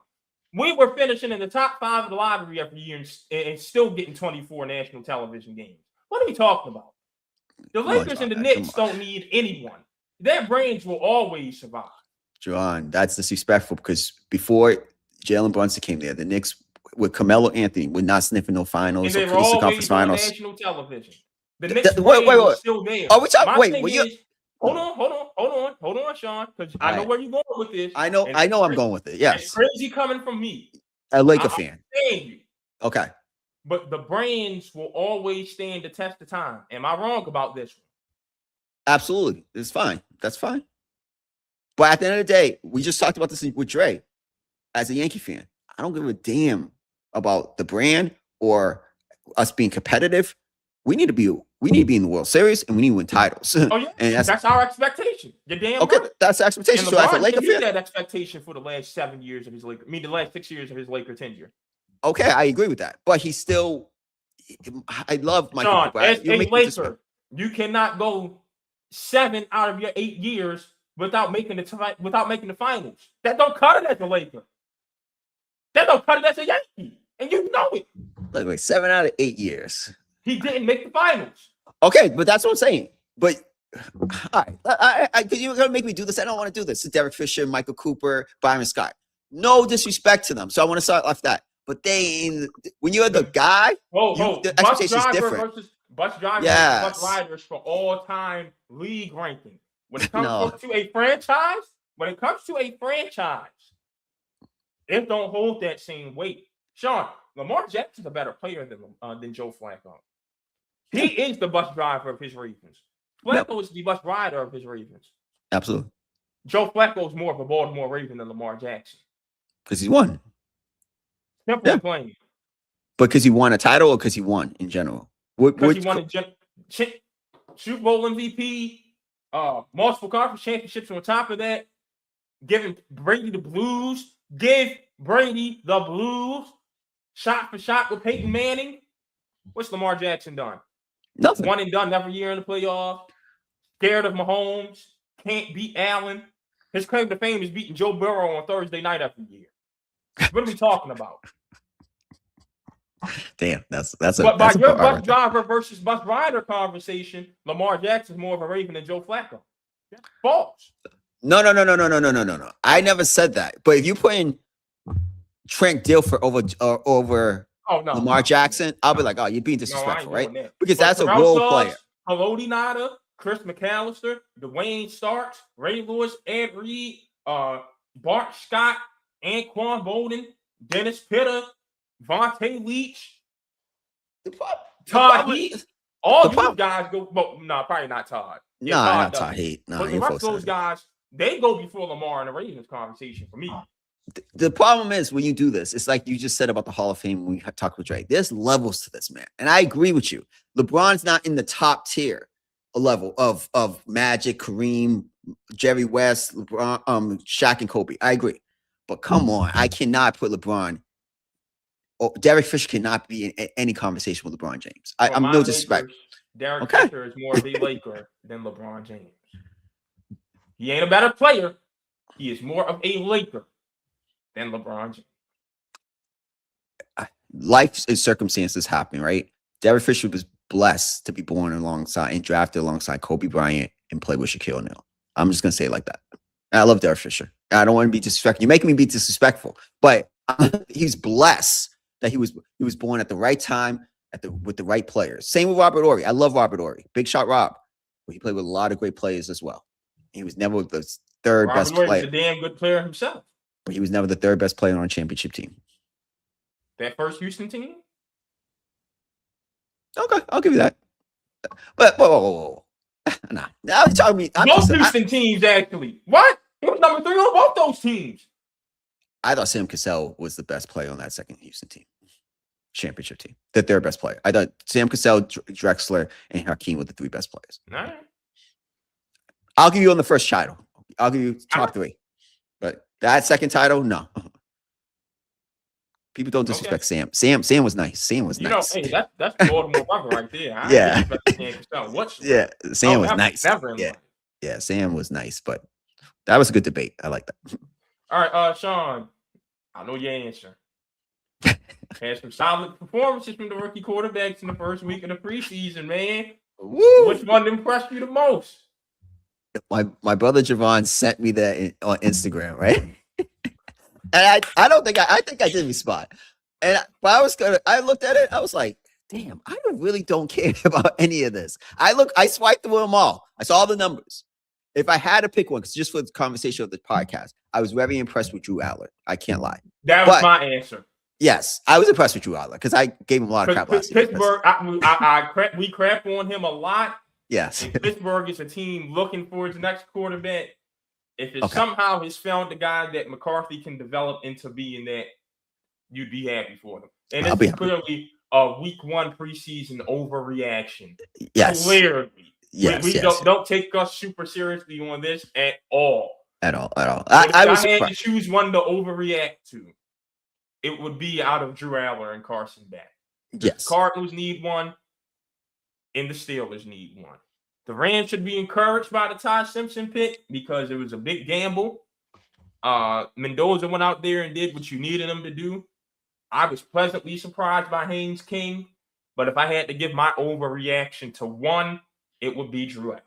We were finishing in the top 5 of the lottery every year and still getting 24 national television games. What are we talking about? The Lakers and the Knicks don't need anyone. Their brains will always survive. John, that's disrespectful because before Jalen Brunson came there, the Knicks with Carmelo Anthony were not sniffing no finals or Eastern Conference finals. National television. The Knicks wait. Still there. Are we talking? Hold on, Sean, because I know where you're going with this. I know I'm going with it. Yes. It's crazy coming from me. A Laker fan. You. Okay. But the brains will always stand the test of time. Am I wrong about this one? Absolutely. It's fine. That's fine. But at the end of the day, we just talked about this with Dre. As a Yankee fan, I don't give a damn about the brand or us being competitive. We need to be in the World Series and we need to win titles. Oh yeah, and that's our expectation. You're damn okay. Right. That's the expectation. And so as a Laker fan, that expectation for the last 7 years of his Laker. I mean, the last 6 years of his Laker tenure. Okay, I agree with that. But he's still. I love Michael Sean, Cooper. As a Laker, you cannot go 7 out of your 8 years without making the finals. That don't cut it as a Laker. That don't cut it as a Yankee, and you know it. Wait, 7 out of 8 years. He didn't make the finals. Okay, but that's what I'm saying. But all right, you're gonna make me do this. I don't want to do this. Derek Fisher, Michael Cooper, Byron Scott. No disrespect to them. So I want to start off that. But when you're the guy, the expectation is different. Bus drivers and bus riders for all-time league ranking. When it comes to a franchise, it don't hold that same weight. Sean, Lamar Jackson's a better player than Joe Flacco. He is the bus driver of his Ravens. Flacco is the bus rider of his Ravens. Absolutely. Joe Flacco is more of a Baltimore Raven than Lamar Jackson. Because he won. Simple plain. Because he won a title or because he won in general? Because he won a Super Bowl MVP, multiple conference championships on top of that, giving Brady the blues, shot for shot with Peyton Manning. What's Lamar Jackson done? Nothing. One and done every year in the playoffs. Scared of Mahomes. Can't beat Allen. His claim to fame is beating Joe Burrow on Thursday night every year. What are we talking about? Damn, that's But by your bus driver versus bus rider conversation, Lamar Jackson's more of a Raven than Joe Flacco. That's false. No. I never said that. But if you put in Trent Dilfer over Lamar Jackson, I'll be like, oh, you're being disrespectful, right? Because that's a role player. Haloti Ngata, Chris McAllister, Dwayne Starks, Ray Lewis, Ed Reed, Bart Scott, Anquan Bolden, Dennis Pitta, Vontae Leach, Todd Heath. All these guys go, probably not Todd. Not Todd Heath. But the rest of those guys, they go before Lamar in the Ravens conversation for me. The problem is when you do this, it's like you just said about the Hall of Fame when we talked with Drake. There's levels to this, man. And I agree with you. LeBron's not in the top tier level of Magic, Kareem, Jerry West, LeBron, Shaq, and Kobe. I agree. But come on, I cannot put LeBron. Derek Fisher cannot be in any conversation with LeBron James. I'm no disrespect. Derek Fisher is more of a Laker than LeBron James. He ain't a better player. He is more of a Laker than LeBron James. Life and circumstances happen, right? Derek Fisher was blessed to be born alongside and drafted alongside Kobe Bryant and play with Shaquille O'Neal. I'm just going to say it like that. And I love Derek Fisher. I don't want to be disrespectful. You're making me be disrespectful, but he's blessed that he was born at the right time with the right players. Same with Robert Horry. I love Robert Horry. Big shot Rob. But he played with a lot of great players as well. He was never the third best player. Robert Horry was a damn good player himself. But he was never the third best player on a championship team. That first Houston team? Okay, I'll give you that. But whoa. Nah. Now you're telling me both Houston teams actually. What? He was number 3 on both those teams. I thought Sam Cassell was the best player on that second Houston team. Championship team. The third best player. I thought Sam Cassell, Drexler, and Hakeem were the 3 best players. All right. I'll give you on the first title. I'll give you top 3. But that second title, no. People don't disrespect Sam. Sam was nice. Sam was nice. Hey, that's Baltimore brother right there. Yeah. Sam was nice. Yeah, Sam was nice, but that was a good debate. I like that. All right, Sean, I know your answer. Had some solid performances from the rookie quarterbacks in the first week of the preseason, man. Woo! Which one impressed you the most? My brother Javon sent me that on Instagram, right? And I don't think I think I did respond. And I looked at it, I was like, damn, I really don't care about any of this. I swiped through them all. I saw the numbers. If I had to pick one, because just for the conversation of the podcast, I was very impressed with Drew Aller. I can't lie. That was my answer. Yes, I was impressed with Drew Aller because I gave him a lot of crap last year. Pittsburgh, we crap on him a lot. Yes. And Pittsburgh is a team looking for his next quarterback. If it somehow has found the guy that McCarthy can develop into being that, you'd be happy for them. And it's clearly a week 1 preseason overreaction. Yes. Clearly. Yes. We don't take us super seriously on this at all. At all. I had to choose one to overreact to. It would be out of Drew Aller and Carson back. Yes. The Cardinals need one, and the Steelers need one. The Rams should be encouraged by the Ty Simpson pick because it was a big gamble. Mendoza went out there and did what you needed him to do. I was pleasantly surprised by Haynes King, but if I had to give my overreaction to one, it would be Drew Aller.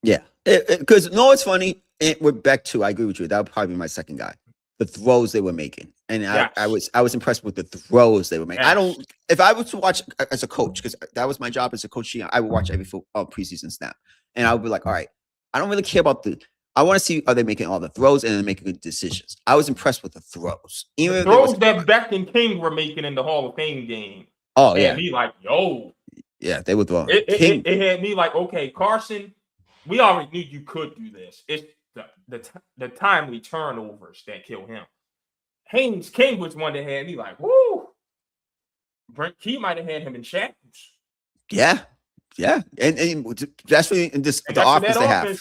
Yeah, because it's funny. With Beck too, I agree with you. That would probably be my second guy. The throws they were making, and yes. I was impressed with the throws they were making. Yes. If I was to watch as a coach, because that was my job as a coach, I would watch every preseason snap, and I would be like, all right, I don't really care about I want to see, are they making all the throws and then making good decisions. I was impressed with the throws. Even the throws that Beck and King were making in the Hall of Fame game. Oh yeah, had me like, yo, yeah, they were throwing. It had me like, okay, Carson, we already knew you could do this. It's the timely turnovers that kill him. Haynes King was one that had me like, woo. He might have had him in shackles. Yeah, and especially in the offense they have.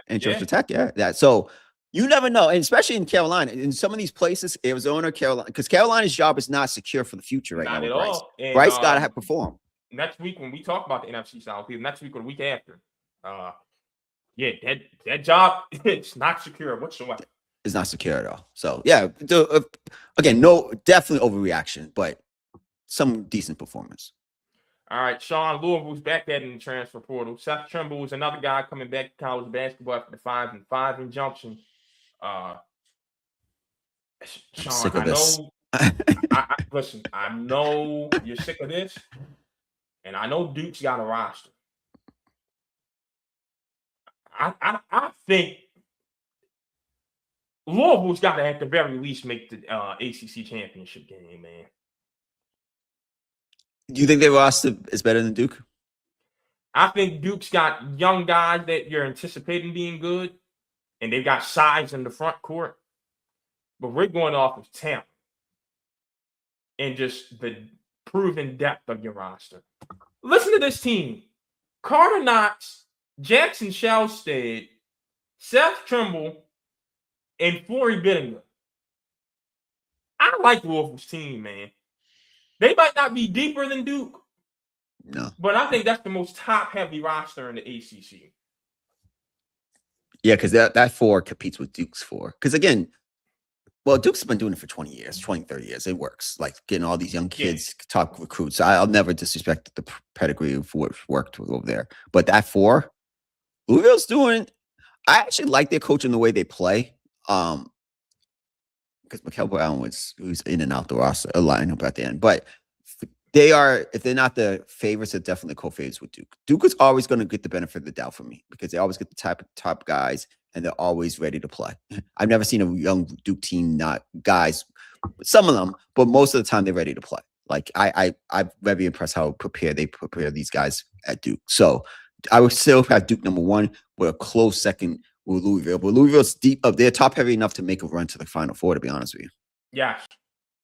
And Georgia Tech, yeah. So you never know, and especially in Carolina, in some of these places, Arizona, Carolina, because Carolina's job is not secure for the future right now. Not at all. Bryce got to perform. Next week when we talk about the NFC South, next week or the week after, that job it's not secure whatsoever. It's not secure at all. So yeah, again, definitely overreaction, but some decent performance. All right, Sean, Louisville's back at in the transfer portal. Seth Trimble is another guy coming back to college basketball after the 5-5 injunction. Sean, sick of this. Listen, I know you're sick of this, and I know Duke's got a roster. I think Louisville's got to, at the very least, make the ACC championship game, man. Do you think their roster is better than Duke? I think Duke's got young guys that you're anticipating being good, and they've got size in the front court. But we're going off of talent and just the proven depth of your roster. Listen to this team. Carter Knox, Jackson Shelstad, Seth Trimble, and Flory Bittinger. I like Louisville's team, man. They might not be deeper than Duke. No. But I think that's the most top-heavy roster in the ACC. Yeah, because that 4 competes with Duke's 4. Because, again, Duke's been doing it for 20 years, 20, 30 years. It works. Like, getting all these young kids, top recruits. I'll never disrespect the pedigree for what worked over there. But that 4, Louisville's doing – I actually like their coach in the way they play. Because Mikel Brown was in and out the roster, a lineup at the end. But they are, if they're not the favorites, they're definitely co-favorites with Duke. Duke is always going to get the benefit of the doubt from me because they always get the top guys and they're always ready to play. I've never seen a young Duke team not guys, some of them, but most of the time they're ready to play. Like I'm very impressed how prepared they prepare these guys at Duke. So I would still have Duke number 1 with a close second with Louisville. But Louisville's deep up. They're top heavy enough to make a run to the Final Four, to be honest with you. Yeah.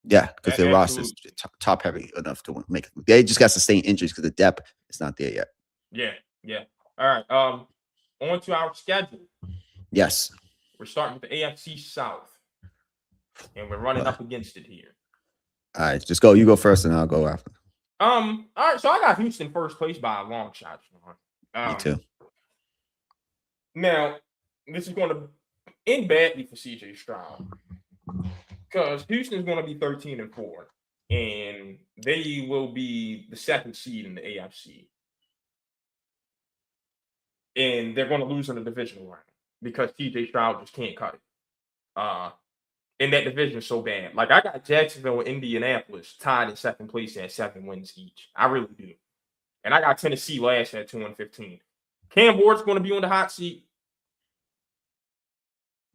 Yeah, because their roster is top heavy enough to make it. They just got sustained injuries because the depth is not there yet. Yeah. All right. On to our schedule. Yes. We're starting with the AFC South. And we're running up against it here. All right, just go. You go first and I'll go after. All right, so I got Houston first place by a long shot. Me too. Now, this is going to end badly for CJ Stroud because Houston's going to be 13-4, and they will be the second seed in the AFC. And they're going to lose in the divisional round because CJ Stroud just can't cut it. And that division is so bad. Like, I got Jacksonville and Indianapolis tied in second place at 7 wins each. I really do. And I got Tennessee last at 2-15. Cam Ward's going to be on the hot seat.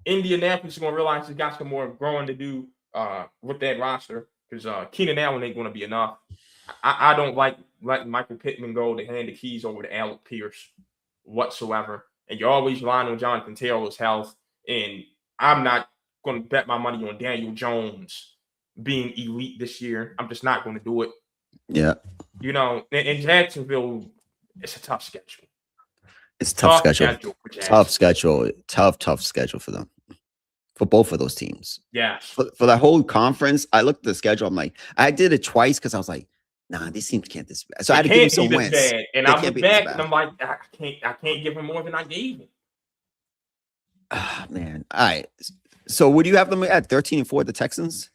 Indianapolis is going to realize he's got some more growing to do with that roster because Keenan Allen ain't going to be enough. I don't like letting Michael Pittman go to hand the keys over to Alec Pierce whatsoever. And you're always relying on Jonathan Taylor's health. And I'm not going to bet my money on Daniel Jones being elite this year. I'm just not going to do it. Yeah. You know, in Jacksonville, it's a tough schedule. It's a tough schedule. Tough schedule for them. For both of those teams. Yeah. For the whole conference, I looked at the schedule. I'm like, I did it twice because I was like, nah, these teams can't this bad. So I had to give him some wins. And I was back and I'm like, I can't give him more than I gave him. Ah, man. All right. So would you have them at 13-4, the Texans?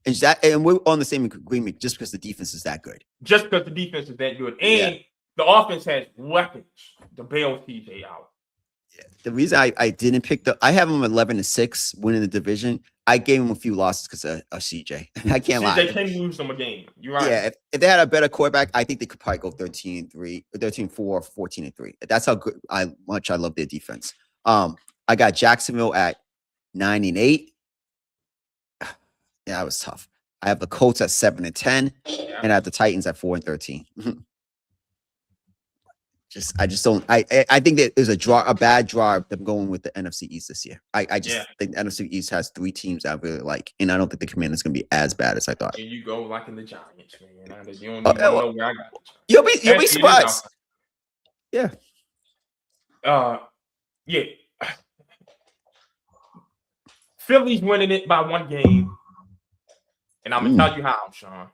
And we're on the same agreement just because the defense is that good. Just because the defense is that good. And the offense has weapons to bail TJ out. Yeah. The reason I didn't pick I have them 11-6 winning the division. I gave them a few losses because of CJ. I can't lie. CJ can lose them a game. You're right. Yeah. If they had a better quarterback, I think they could probably go 13-3, 13-4, 14-3. That's how good much I love their defense. I got Jacksonville at 9-8. Yeah, that was tough. I have the Colts at 7-10, and I have the Titans at 4-13. I just don't. I think that there's a bad draw. Them going with the NFC East this year. I just think the NFC East has 3 teams I really like, and I don't think the Commanders going to be as bad as I thought. And you go like in the Giants, man. You don't even know where I got. You'll be surprised. Yeah. Yeah. Philly's winning it by 1 game. And I'm going to tell you how, Sean.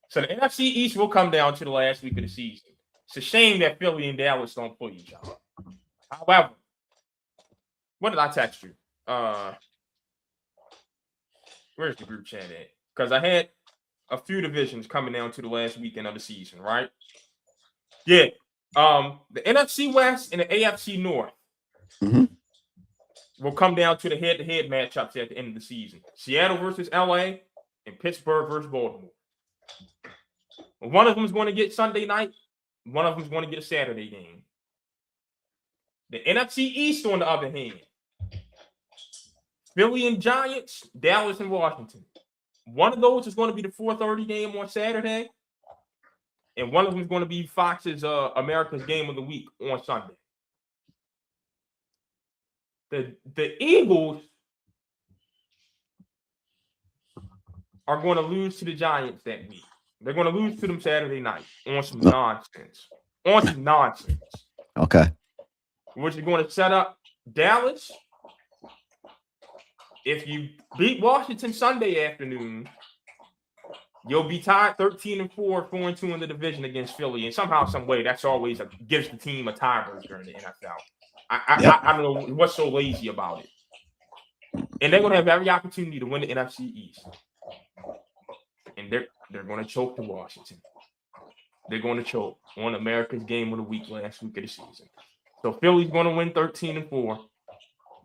So the NFC East will come down to the last week of the season. It's a shame that Philly and Dallas don't play each other. However, what did I text you? Where's the group chat at? Because I had a few divisions coming down to the last weekend of the season, right? Yeah. The NFC West and the AFC North will come down to the head-to-head matchups at the end of the season. Seattle versus LA and Pittsburgh versus Baltimore. One of them is going to get Sunday night. One of them is going to get a Saturday game. The NFC East, on the other hand, Philly and Giants, Dallas and Washington. One of those is going to be the 4:30 game on Saturday, and one of them is going to be Fox's America's Game of the Week on Sunday. The Eagles are going to lose to the Giants that week. They're going to lose to them Saturday night on some nonsense. Okay. Which is going to set up Dallas. If you beat Washington Sunday afternoon, you'll be tied 13-4, 4-2 in the division against Philly. And somehow, some way, that's always gives the team a tiebreaker in the NFL. I don't know what's so lazy about it. And they're going to have every opportunity to win the NFC East. And they're going to choke to Washington. They're going to choke on America's Game of the Week last week of the season. So Philly's going to win 13-4.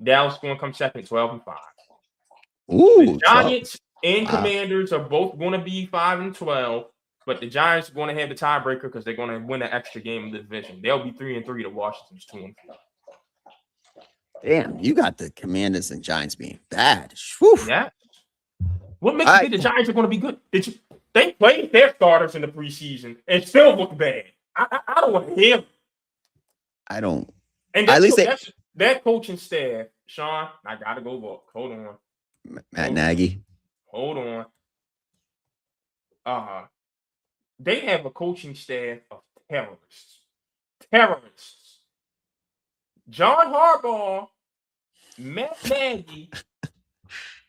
Dallas is going to come second, 12-5. Ooh, the Giants and Commanders are both going to be 5-12, but the Giants are going to have the tiebreaker because they're going to win an extra game of the division. They'll be 3-3 to Washington's 2-4. Damn, you got the Commanders and Giants being bad. Whew. Yeah. What makes you think the Giants are going to be good? They played their starters in the preseason and still look bad. I don't want to hear them. I don't. And at least that coaching staff, Sean, I got to go look. Hold on. Matt Nagy. Hold on. They have a coaching staff of terrorists. John Harbaugh, Matt Nagy,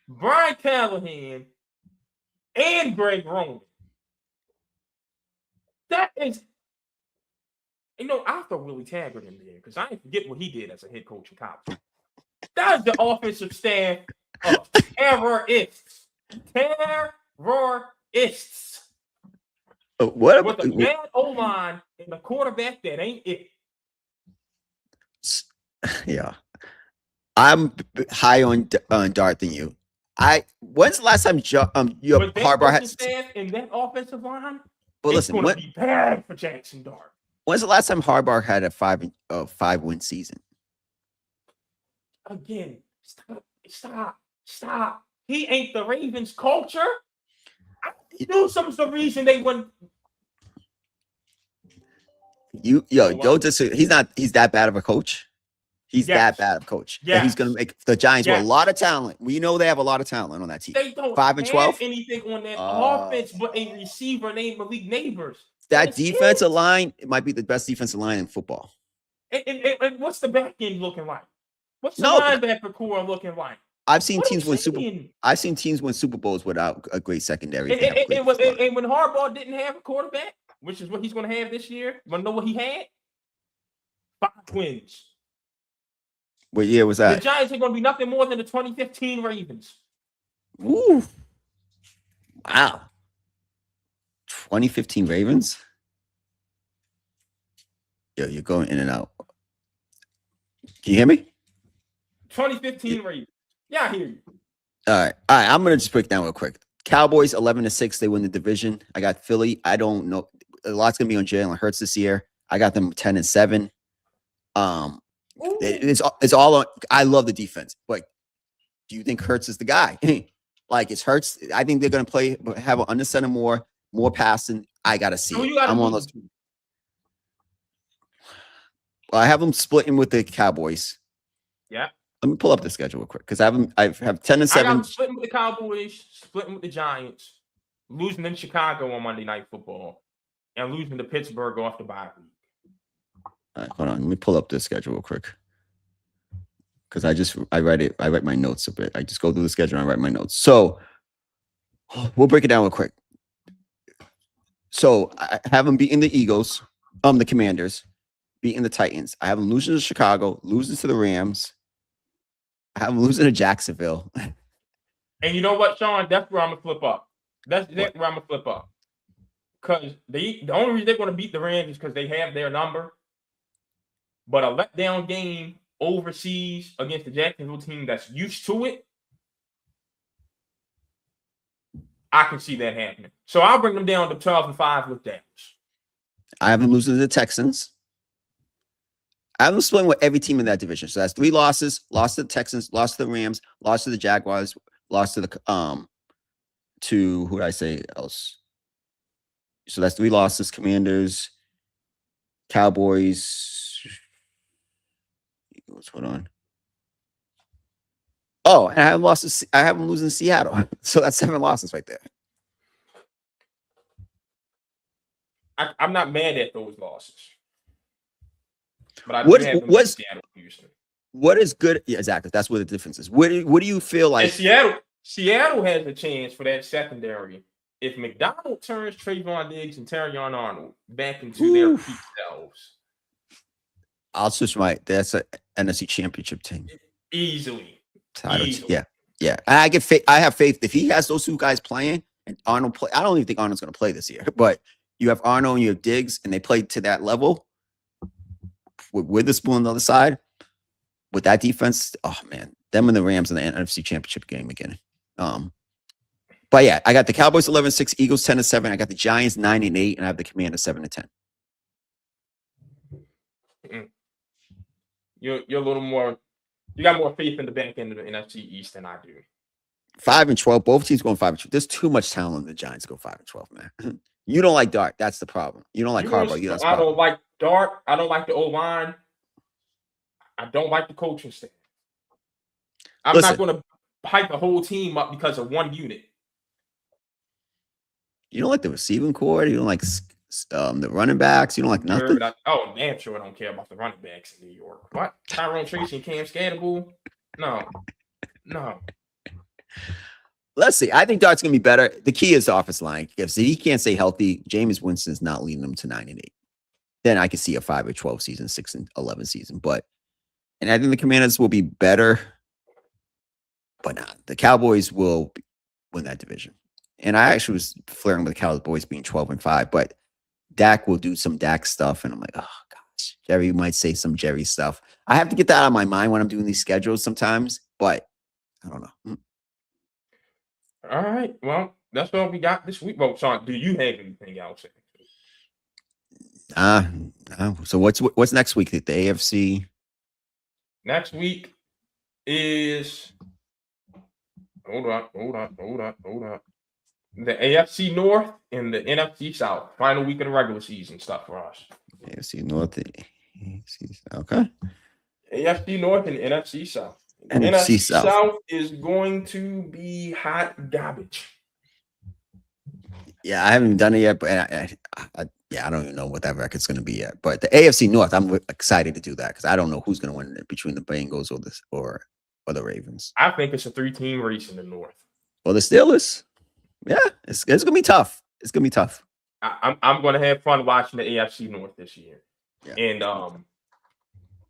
Brian Callahan, and Greg Roman. That is I throw Willie Taggart in there because I didn't forget what he did as a head coach in college. That's the offensive staff of terrorists. Terrorists. What with a bad O-line and a quarterback that ain't it. Yeah. I'm high on Dart than you. When's the last time your Harbaugh had staff in that offensive line? Well, it's going to be bad for Jackson Dart. When's the last time Harbaugh had a 5-win season? Again, stop. He ain't the Ravens culture. I knew some of the reason they wouldn't. Don't disagree. He's that bad of a coach. He's that bad of a coach. Yeah, he's going to make the Giants with a lot of talent. We know they have a lot of talent on that team. They don't 5 and 12. Anything on that offense but a receiver named Malik Neighbors. That defensive line, it might be the best defensive line in football. And what's the back end looking like? What's the linebacker core looking like? I've seen teams win Super Bowls without a great secondary. And when Harbaugh didn't have a quarterback, which is what he's going to have this year, you want to know what he had? 5 wins. What year was that? The Giants are going to be nothing more than the 2015 Ravens. Ooh. Wow. 2015 Ravens? Yo, you're going in and out. Can you hear me? 2015 Ravens. Yeah, I hear you. All right. I'm going to just break down real quick. Cowboys 11-6. They win the division. I got Philly. I don't know. A lot's going to be on Jalen Hurts this year. I got them 10-7. It's all on. I love the defense, but do you think Hurts is the guy? Like it's Hurts. I think they're going to have an under center more passing. I got to see it. I'm on those. Well, I have them splitting with the Cowboys. Yeah. Let me pull up the schedule real quick because I have 10-7. I got them splitting with the Cowboys, splitting with the Giants, losing in Chicago on Monday Night Football, and losing to Pittsburgh off the bye week. All right, hold on. Let me pull up the schedule real quick. Because I write my notes a bit. I just go through the schedule and I write my notes. So we'll break it down real quick. So I have them beating the Eagles, the Commanders, beating the Titans. I have them losing to Chicago, losing to the Rams. I have them losing to Jacksonville. And you know what, Sean? That's where I'm gonna flip up. That's where I'm gonna flip up. Because the only reason they're gonna beat the Rams is because they have their number. But a letdown game overseas against the Jacksonville team that's used to it, I can see that happening. So I'll bring them down to 12-5 with that. I have them losing to the Texans. I have them splitting with every team in that division. So that's 3 losses: lost to the Texans, lost to the Rams, lost to the Jaguars, lost to the to who did I say else? So that's 3 losses: Commanders, Cowboys. What's going on? Oh, and I have them losing to Seattle. So that's 7 losses right there. I'm not mad at those losses. But I what is good? Yeah, exactly. That's where the difference is. What do you feel like? And Seattle has a chance for that secondary if McDonald turns Trayvon Diggs and Terrion Arnold back into their peak selves. I'll switch that's an NFC Championship team. Easily. Yeah. I have faith if he has those 2 guys playing and Arnold play. I don't even think Arnold's going to play this year, but you have Arnold and you have Diggs and they played to that level with Witherspoon on the other side with that defense. Oh man, them and the Rams in the NFC Championship game again. But yeah, I got the Cowboys 11-6, Eagles 10-7. I got the Giants 9-8, and I have the Commanders 7-10. You're a little more. You got more faith in the back end of the NFC East than I do. 5-12. Both teams going 5-12. There's too much talent in the Giants go 5-12, man. You don't like Dart. That's the problem. You don't like Harbaugh. I don't like Dart. I don't like the O-line. I don't like the coaching staff. I'm not going to hype the whole team up because of one unit. You don't like the receiving core. You don't like the running backs. You don't like nothing. Damn sure I don't care about the running backs in New York. What? Tyrone Tracy and Cam Scatterbull? No. Let's see. I think Dart's going to be better. The key is the offensive line. If he can't stay healthy, Jameis Winston's not leading them to 9-8. then I could see a 5-12 season, 6-11 season. And I think the Commanders will be better, but not. The Cowboys will win that division. And I actually was flirting with the Cowboys being 12-5, but Dak will do some Dak stuff, and I'm like, oh gosh, Jerry might say some Jerry stuff. I have to get that out of my mind when I'm doing these schedules sometimes, but I don't know. All right, well, that's all we got this week. Well, Sean, do you have anything else? So what's next week? The AFC. Next week is hold on. The AFC North and the NFC South. Final week of the regular season stuff for us. AFC North, AFC, okay. AFC North and NFC South. NFC South is going to be hot garbage. Yeah, I haven't done it yet, but I don't even know what that record's going to be yet. But the AFC North, I'm excited to do that because I don't know who's going to win it between the Bengals or the Ravens. I think it's a 3-team race in the North. Well, the Steelers, yeah, it's going to be tough. It's going to be tough. I'm going to have fun watching the AFC North this year. Yeah. And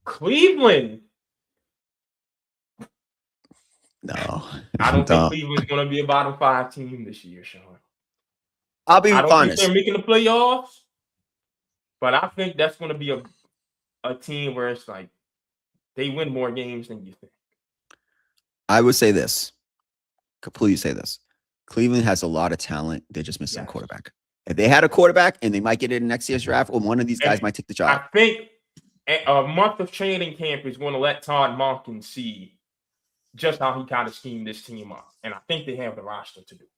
Cleveland. No, I don't think Cleveland's going to be a bottom 5 team this year, Sean. I'll be honest. I don't think they're making the playoffs, but I think that's going to be a team where it's like they win more games than you think. I would say this. Completely say this. Cleveland has a lot of talent. They're just missing a quarterback. If they had a quarterback, and they might get it in next year's draft, or one of these guys might take the job. I think a month of training camp is going to let Todd Monken see just how he kind of schemed this team up. And I think they have the roster to do it.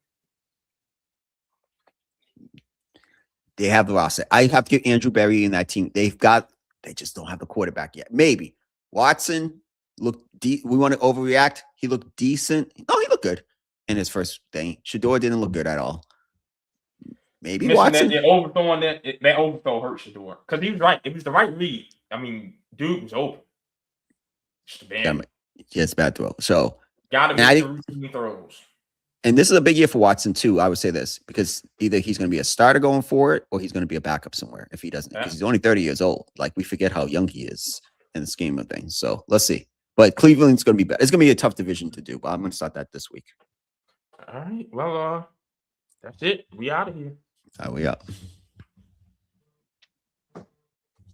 They have the roster. I have to give Andrew Berry in that team. They just don't have the quarterback yet. Maybe Watson looked. We want to overreact. He looked decent. No, he looked good in his first thing. Shador didn't look good at all. Maybe Watson. That overthrow hurt Shador because he was right. It was the right read. I mean, dude was open. Just a bad. Yeah, it's bad throw. So gotta make the routine throws. And this is a big year for Watson too. I would say this because either he's going to be a starter going forward, or he's going to be a backup somewhere if he doesn't. Because he's only 30 years old. Like we forget how young he is in the scheme of things. So let's see. But Cleveland's going to be better. It's going to be a tough division to do. But I'm going to start that this week. All right. Well, that's it. We out of here. We out.